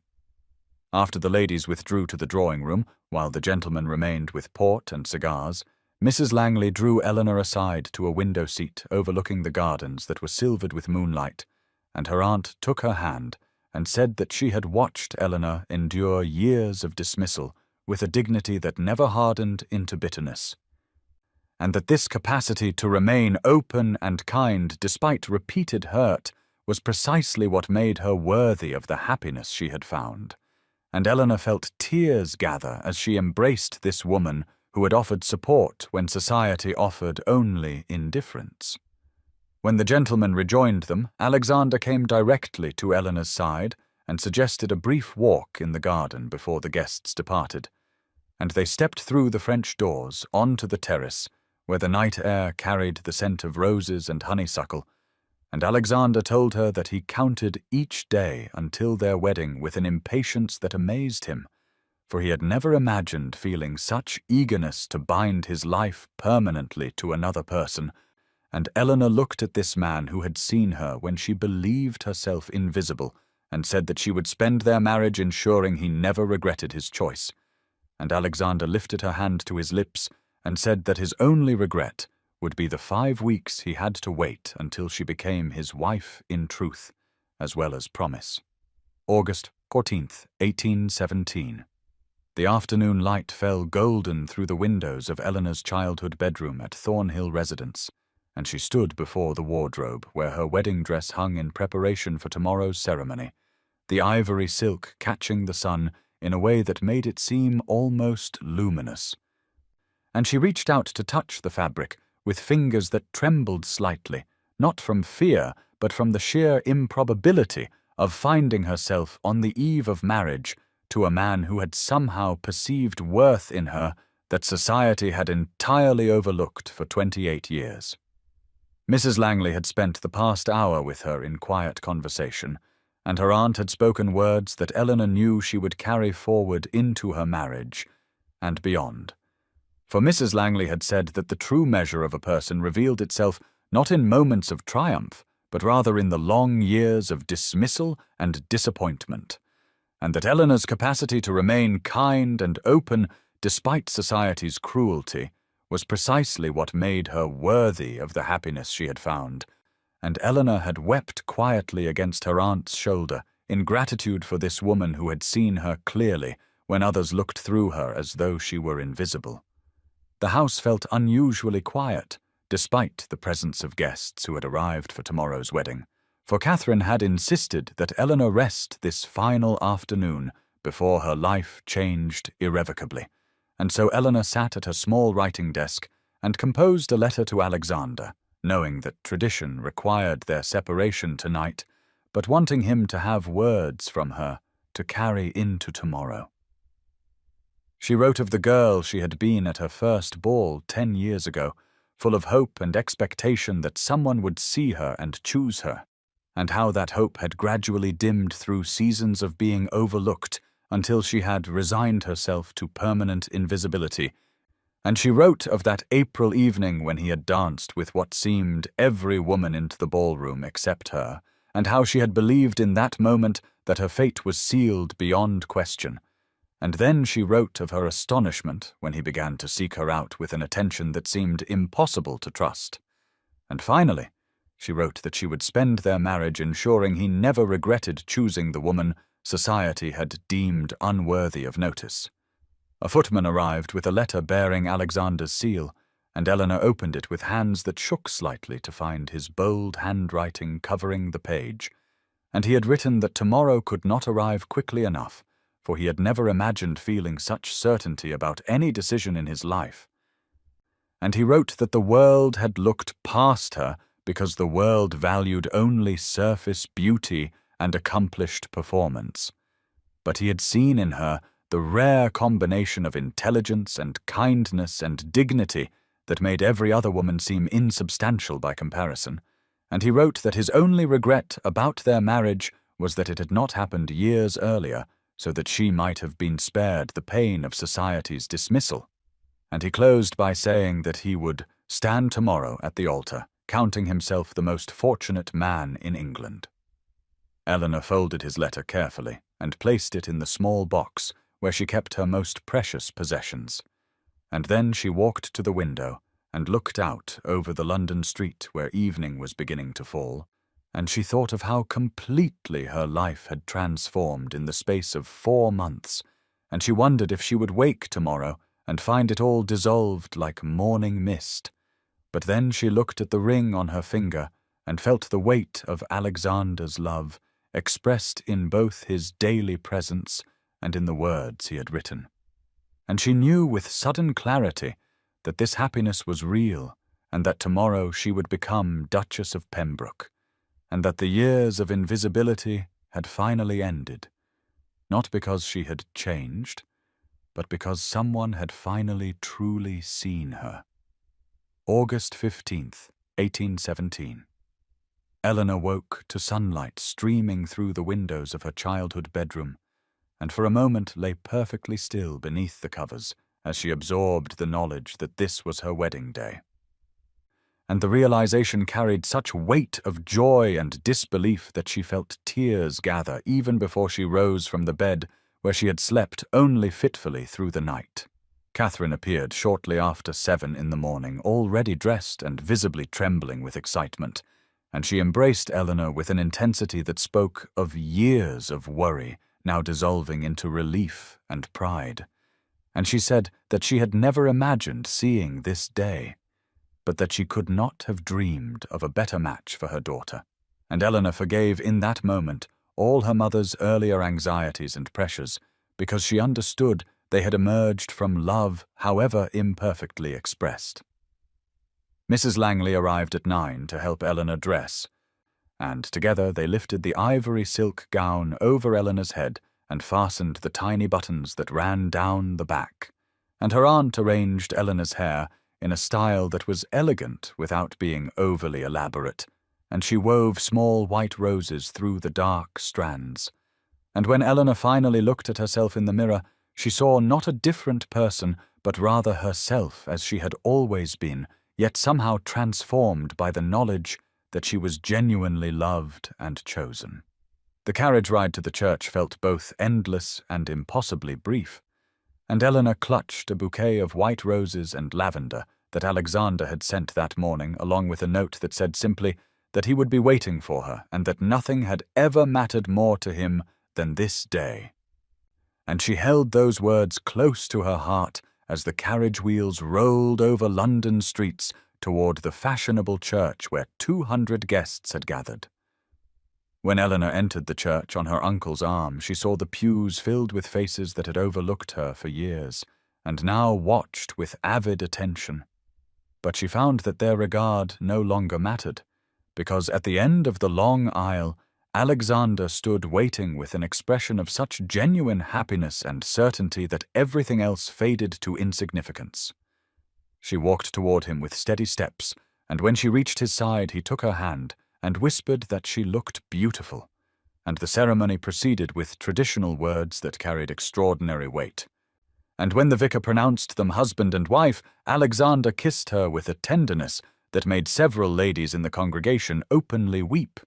After the ladies withdrew to the drawing-room, while the gentlemen remained with port and cigars, Mrs. Langley drew Eleanor aside to a window seat overlooking the gardens that were silvered with moonlight, and her aunt took her hand and said that she had watched Eleanor endure years of dismissal with a dignity that never hardened into bitterness, and that this capacity to remain open and kind despite repeated hurt was precisely what made her worthy of the happiness she had found. And Eleanor felt tears gather as she embraced this woman who had offered support when society offered only indifference. When the gentlemen rejoined them, Alexander came directly to Eleanor's side and suggested a brief walk in the garden before the guests departed, and they stepped through the French doors onto the terrace, where the night air carried the scent of roses and honeysuckle, and Alexander told her that he counted each day until their wedding with an impatience that amazed him, for he had never imagined feeling such eagerness to bind his life permanently to another person. And Eleanor looked at this man who had seen her when she believed herself invisible and said that she would spend their marriage ensuring he never regretted his choice. And Alexander lifted her hand to his lips and said that his only regret would be the 5 weeks he had to wait until she became his wife in truth, as well as promise. August 14th, 1817. The afternoon light fell golden through the windows of Eleanor's childhood bedroom at Thornhill Residence, and she stood before the wardrobe where her wedding dress hung in preparation for tomorrow's ceremony, the ivory silk catching the sun in a way that made it seem almost luminous. And she reached out to touch the fabric with fingers that trembled slightly, not from fear, but from the sheer improbability of finding herself on the eve of marriage to a man who had somehow perceived worth in her that society had entirely overlooked for 28 years. Mrs. Langley had spent the past hour with her in quiet conversation, and her aunt had spoken words that Eleanor knew she would carry forward into her marriage and beyond. For Mrs. Langley had said that the true measure of a person revealed itself not in moments of triumph, but rather in the long years of dismissal and disappointment, and that Eleanor's capacity to remain kind and open despite society's cruelty was precisely what made her worthy of the happiness she had found, and Eleanor had wept quietly against her aunt's shoulder in gratitude for this woman who had seen her clearly when others looked through her as though she were invisible. The house felt unusually quiet, despite the presence of guests who had arrived for tomorrow's wedding, for Catherine had insisted that Eleanor rest this final afternoon before her life changed irrevocably, and so Eleanor sat at her small writing desk and composed a letter to Alexander, knowing that tradition required their separation tonight, but wanting him to have words from her to carry into tomorrow. She wrote of the girl she had been at her first ball 10 years ago, full of hope and expectation that someone would see her and choose her, and how that hope had gradually dimmed through seasons of being overlooked until she had resigned herself to permanent invisibility. And she wrote of that April evening when he had danced with what seemed every woman into the ballroom except her, and how she had believed in that moment that her fate was sealed beyond question. And then she wrote of her astonishment when he began to seek her out with an attention that seemed impossible to trust. And finally, she wrote that she would spend their marriage ensuring he never regretted choosing the woman society had deemed unworthy of notice. A footman arrived with a letter bearing Alexander's seal, and Eleanor opened it with hands that shook slightly to find his bold handwriting covering the page. And he had written that tomorrow could not arrive quickly enough, for he had never imagined feeling such certainty about any decision in his life. And he wrote that the world had looked past her because the world valued only surface beauty and accomplished performance. But he had seen in her the rare combination of intelligence and kindness and dignity that made every other woman seem insubstantial by comparison, and he wrote that his only regret about their marriage was that it had not happened years earlier, so that she might have been spared the pain of society's dismissal. And he closed by saying that he would stand tomorrow at the altar, counting himself the most fortunate man in England. Eleanor folded his letter carefully and placed it in the small box where she kept her most precious possessions. And then she walked to the window and looked out over the London street where evening was beginning to fall, and she thought of how completely her life had transformed in the space of 4 months, and she wondered if she would wake tomorrow and find it all dissolved like morning mist. But then she looked at the ring on her finger and felt the weight of Alexander's love, expressed in both his daily presence and in the words he had written. And she knew with sudden clarity that this happiness was real, and that tomorrow she would become Duchess of Pembroke, and that the years of invisibility had finally ended, not because she had changed, but because someone had finally truly seen her. August 15th, 1817. Eleanor woke to sunlight streaming through the windows of her childhood bedroom, and for a moment lay perfectly still beneath the covers as she absorbed the knowledge that this was her wedding day. And the realization carried such weight of joy and disbelief that she felt tears gather even before she rose from the bed where she had slept only fitfully through the night. Catherine appeared shortly after 7 in the morning, already dressed and visibly trembling with excitement, and she embraced Eleanor with an intensity that spoke of years of worry now dissolving into relief and pride. And she said that she had never imagined seeing this day, but that she could not have dreamed of a better match for her daughter. And Eleanor forgave in that moment all her mother's earlier anxieties and pressures, because she understood they had emerged from love, however imperfectly expressed. Mrs. Langley arrived at 9 to help Eleanor dress, and together they lifted the ivory silk gown over Eleanor's head and fastened the tiny buttons that ran down the back, and her aunt arranged Eleanor's hair in a style that was elegant without being overly elaborate, and she wove small white roses through the dark strands. And when Eleanor finally looked at herself in the mirror, she saw not a different person, but rather herself as she had always been, yet somehow transformed by the knowledge that she was genuinely loved and chosen. The carriage ride to the church felt both endless and impossibly brief, and Eleanor clutched a bouquet of white roses and lavender that Alexander had sent that morning, along with a note that said simply that he would be waiting for her and that nothing had ever mattered more to him than this day. And she held those words close to her heart as the carriage wheels rolled over London streets toward the fashionable church where 200 guests had gathered. When Eleanor entered the church on her uncle's arm, she saw the pews filled with faces that had overlooked her for years, and now watched with avid attention. But she found that their regard no longer mattered, because at the end of the long aisle, Alexander stood waiting with an expression of such genuine happiness and certainty that everything else faded to insignificance. She walked toward him with steady steps, and when she reached his side, he took her hand and whispered that she looked beautiful, and the ceremony proceeded with traditional words that carried extraordinary weight. And when the vicar pronounced them husband and wife, Alexander kissed her with a tenderness that made several ladies in the congregation openly weep,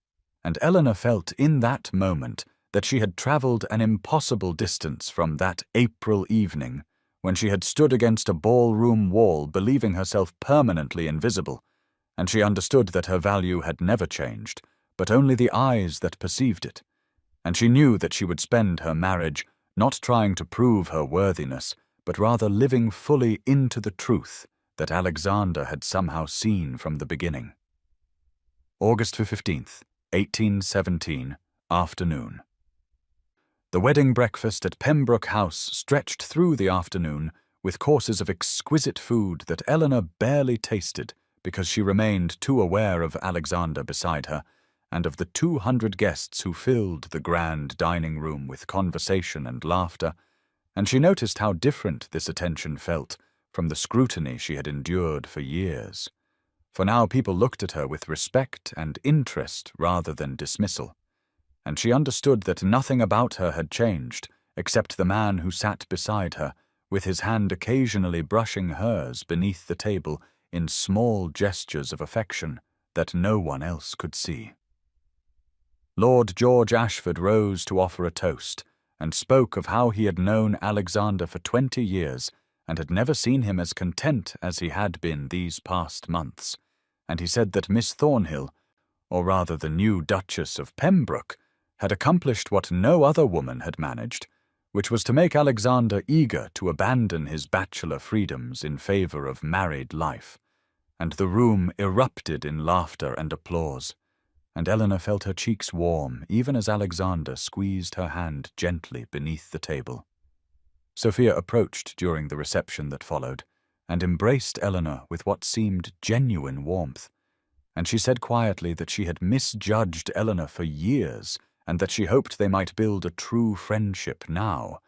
and Eleanor felt in that moment that she had travelled an impossible distance from that April evening when she had stood against a ballroom wall believing herself permanently invisible, and she understood that her value had never changed, but only the eyes that perceived it, and she knew that she would spend her marriage not trying to prove her worthiness, but rather living fully into the truth that Alexander had somehow seen from the beginning. August 15th, 1817, afternoon. The wedding breakfast at Pembroke House stretched through the afternoon with courses of exquisite food that Eleanor barely tasted because she remained too aware of Alexander beside her and of the 200 guests who filled the grand dining room with conversation and laughter, and she noticed how different this attention felt from the scrutiny she had endured for years. For now people looked at her with respect and interest rather than dismissal, and she understood that nothing about her had changed except the man who sat beside her, with his hand occasionally brushing hers beneath the table in small gestures of affection that no one else could see. Lord George Ashford rose to offer a toast, and spoke of how he had known Alexander for 20 years and had never seen him as content as he had been these past months, and he said that Miss Thornhill, or rather the new Duchess of Pembroke, had accomplished what no other woman had managed, which was to make Alexander eager to abandon his bachelor freedoms in favor of married life, and the room erupted in laughter and applause, and Eleanor felt her cheeks warm even as Alexander squeezed her hand gently beneath the table. Sophia approached during the reception that followed, and embraced Eleanor with what seemed genuine warmth, and she said quietly that she had misjudged Eleanor for years, and that she hoped they might build a true friendship now,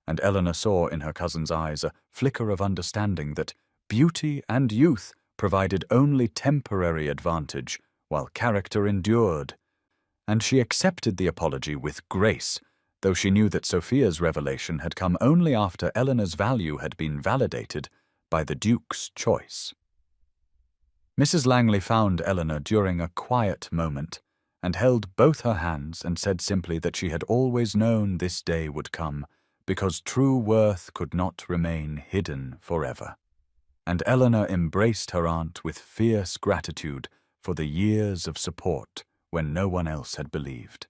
and Eleanor saw in her cousin's eyes a flicker of understanding that beauty and youth provided only temporary advantage, while character endured, and she accepted the apology with grace, though she knew that Sophia's revelation had come only after Eleanor's value had been validated by the Duke's choice. Mrs. Langley found Eleanor during a quiet moment, and held both her hands and said simply that she had always known this day would come, because true worth could not remain hidden forever. And Eleanor embraced her aunt with fierce gratitude for the years of support when no one else had believed.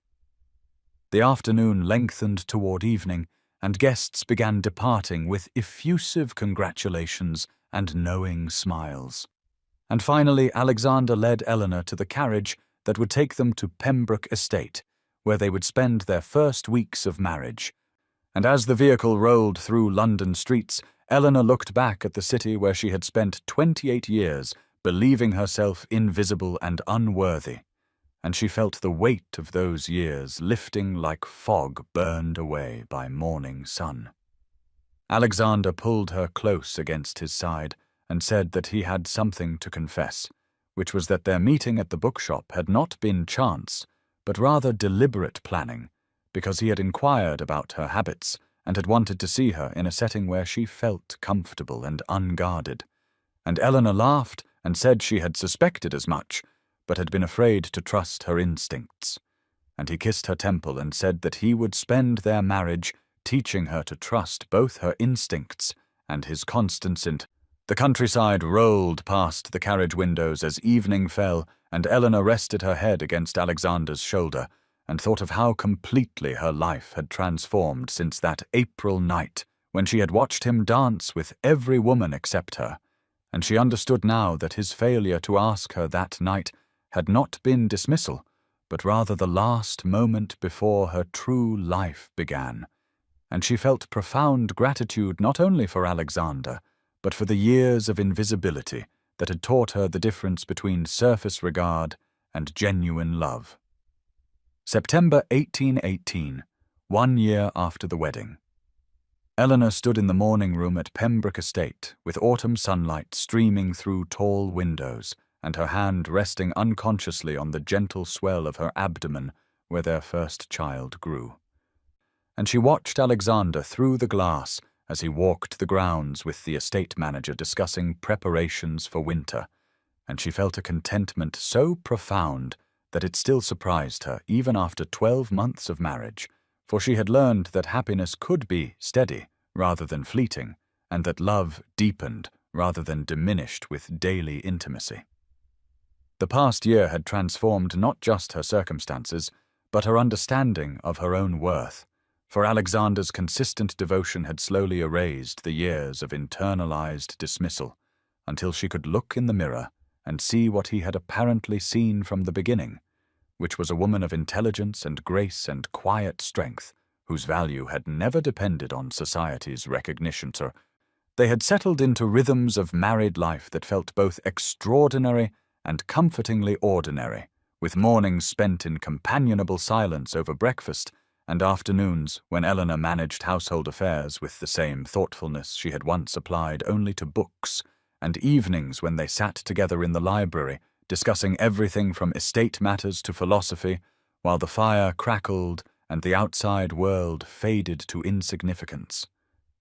The afternoon lengthened toward evening, and guests began departing with effusive congratulations and knowing smiles. And finally Alexander led Eleanor to the carriage that would take them to Pembroke Estate, where they would spend their first weeks of marriage. And as the vehicle rolled through London streets, Eleanor looked back at the city where she had spent 28 years, believing herself invisible and unworthy, and she felt the weight of those years lifting like fog burned away by morning sun. Alexander pulled her close against his side and said that he had something to confess, which was that their meeting at the bookshop had not been chance, but rather deliberate planning, because he had inquired about her habits and had wanted to see her in a setting where she felt comfortable and unguarded. And Eleanor laughed and said she had suspected as much, but had been afraid to trust her instincts. And he kissed her temple and said that he would spend their marriage teaching her to trust both her instincts and his constant int. The countryside rolled past the carriage windows as evening fell, and Eleanor rested her head against Alexander's shoulder and thought of how completely her life had transformed since that April night when she had watched him dance with every woman except her, and she understood now that his failure to ask her that night had not been dismissal, but rather the last moment before her true life began, and she felt profound gratitude not only for Alexander, but for the years of invisibility that had taught her the difference between surface regard and genuine love. September 1818, 1 year after the wedding. Eleanor stood in the morning room at Pembroke Estate, with autumn sunlight streaming through tall windows, and her hand resting unconsciously on the gentle swell of her abdomen where their first child grew. And she watched Alexander through the glass as he walked the grounds with the estate manager discussing preparations for winter, and she felt a contentment so profound that it still surprised her even after 12 months of marriage, for she had learned that happiness could be steady rather than fleeting, and that love deepened rather than diminished with daily intimacy. The past year had transformed not just her circumstances, but her understanding of her own worth, for Alexander's consistent devotion had slowly erased the years of internalized dismissal, until she could look in the mirror and see what he had apparently seen from the beginning, which was a woman of intelligence and grace and quiet strength, whose value had never depended on society's recognition. They had settled into rhythms of married life that felt both extraordinary and comfortingly ordinary, with mornings spent in companionable silence over breakfast, and afternoons when Eleanor managed household affairs with the same thoughtfulness she had once applied only to books, and evenings when they sat together in the library, discussing everything from estate matters to philosophy, while the fire crackled and the outside world faded to insignificance.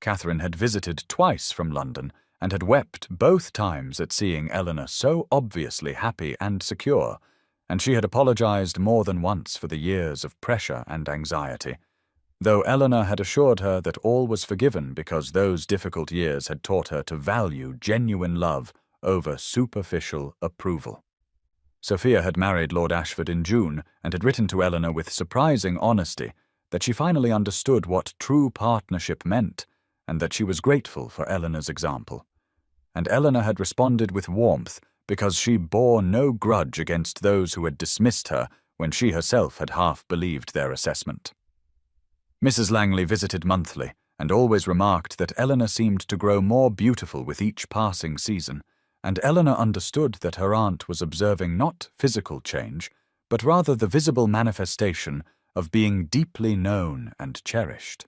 Catherine had visited twice from London and had wept both times at seeing Eleanor so obviously happy and secure, and she had apologized more than once for the years of pressure and anxiety, though Eleanor had assured her that all was forgiven because those difficult years had taught her to value genuine love over superficial approval. Sophia had married Lord Ashford in June and had written to Eleanor with surprising honesty that she finally understood what true partnership meant and that she was grateful for Eleanor's example. And Eleanor had responded with warmth because she bore no grudge against those who had dismissed her when she herself had half believed their assessment. Mrs. Langley visited monthly and always remarked that Eleanor seemed to grow more beautiful with each passing season, and Eleanor understood that her aunt was observing not physical change, but rather the visible manifestation of being deeply known and cherished.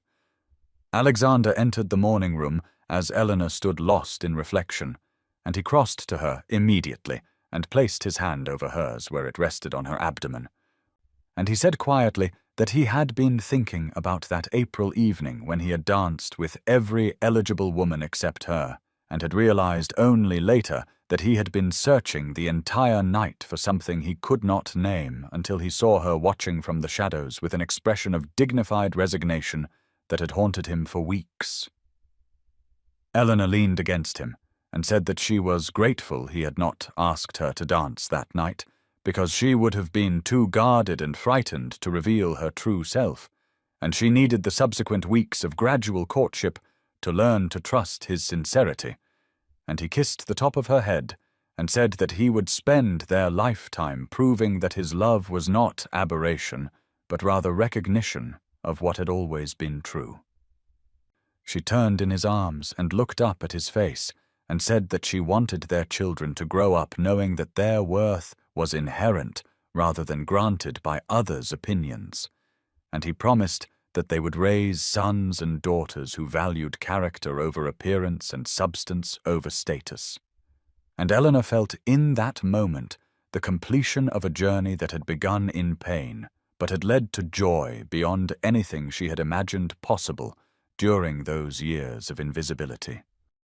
Alexander entered the morning room as Eleanor stood lost in reflection, and he crossed to her immediately and placed his hand over hers where it rested on her abdomen. And he said quietly that he had been thinking about that April evening when he had danced with every eligible woman except her, and had realized only later that he had been searching the entire night for something he could not name until he saw her watching from the shadows with an expression of dignified resignation that had haunted him for weeks. Eleanor leaned against him and said that she was grateful he had not asked her to dance that night, because she would have been too guarded and frightened to reveal her true self, and she needed the subsequent weeks of gradual courtship to learn to trust his sincerity. And he kissed the top of her head and said that he would spend their lifetime proving that his love was not aberration, but rather recognition of what had always been true. She turned in his arms and looked up at his face and said that she wanted their children to grow up knowing that their worth was inherent rather than granted by others' opinions, and he promised that they would raise sons and daughters who valued character over appearance and substance over status. And Eleanor felt in that moment the completion of a journey that had begun in pain, but had led to joy beyond anything she had imagined possible during those years of invisibility.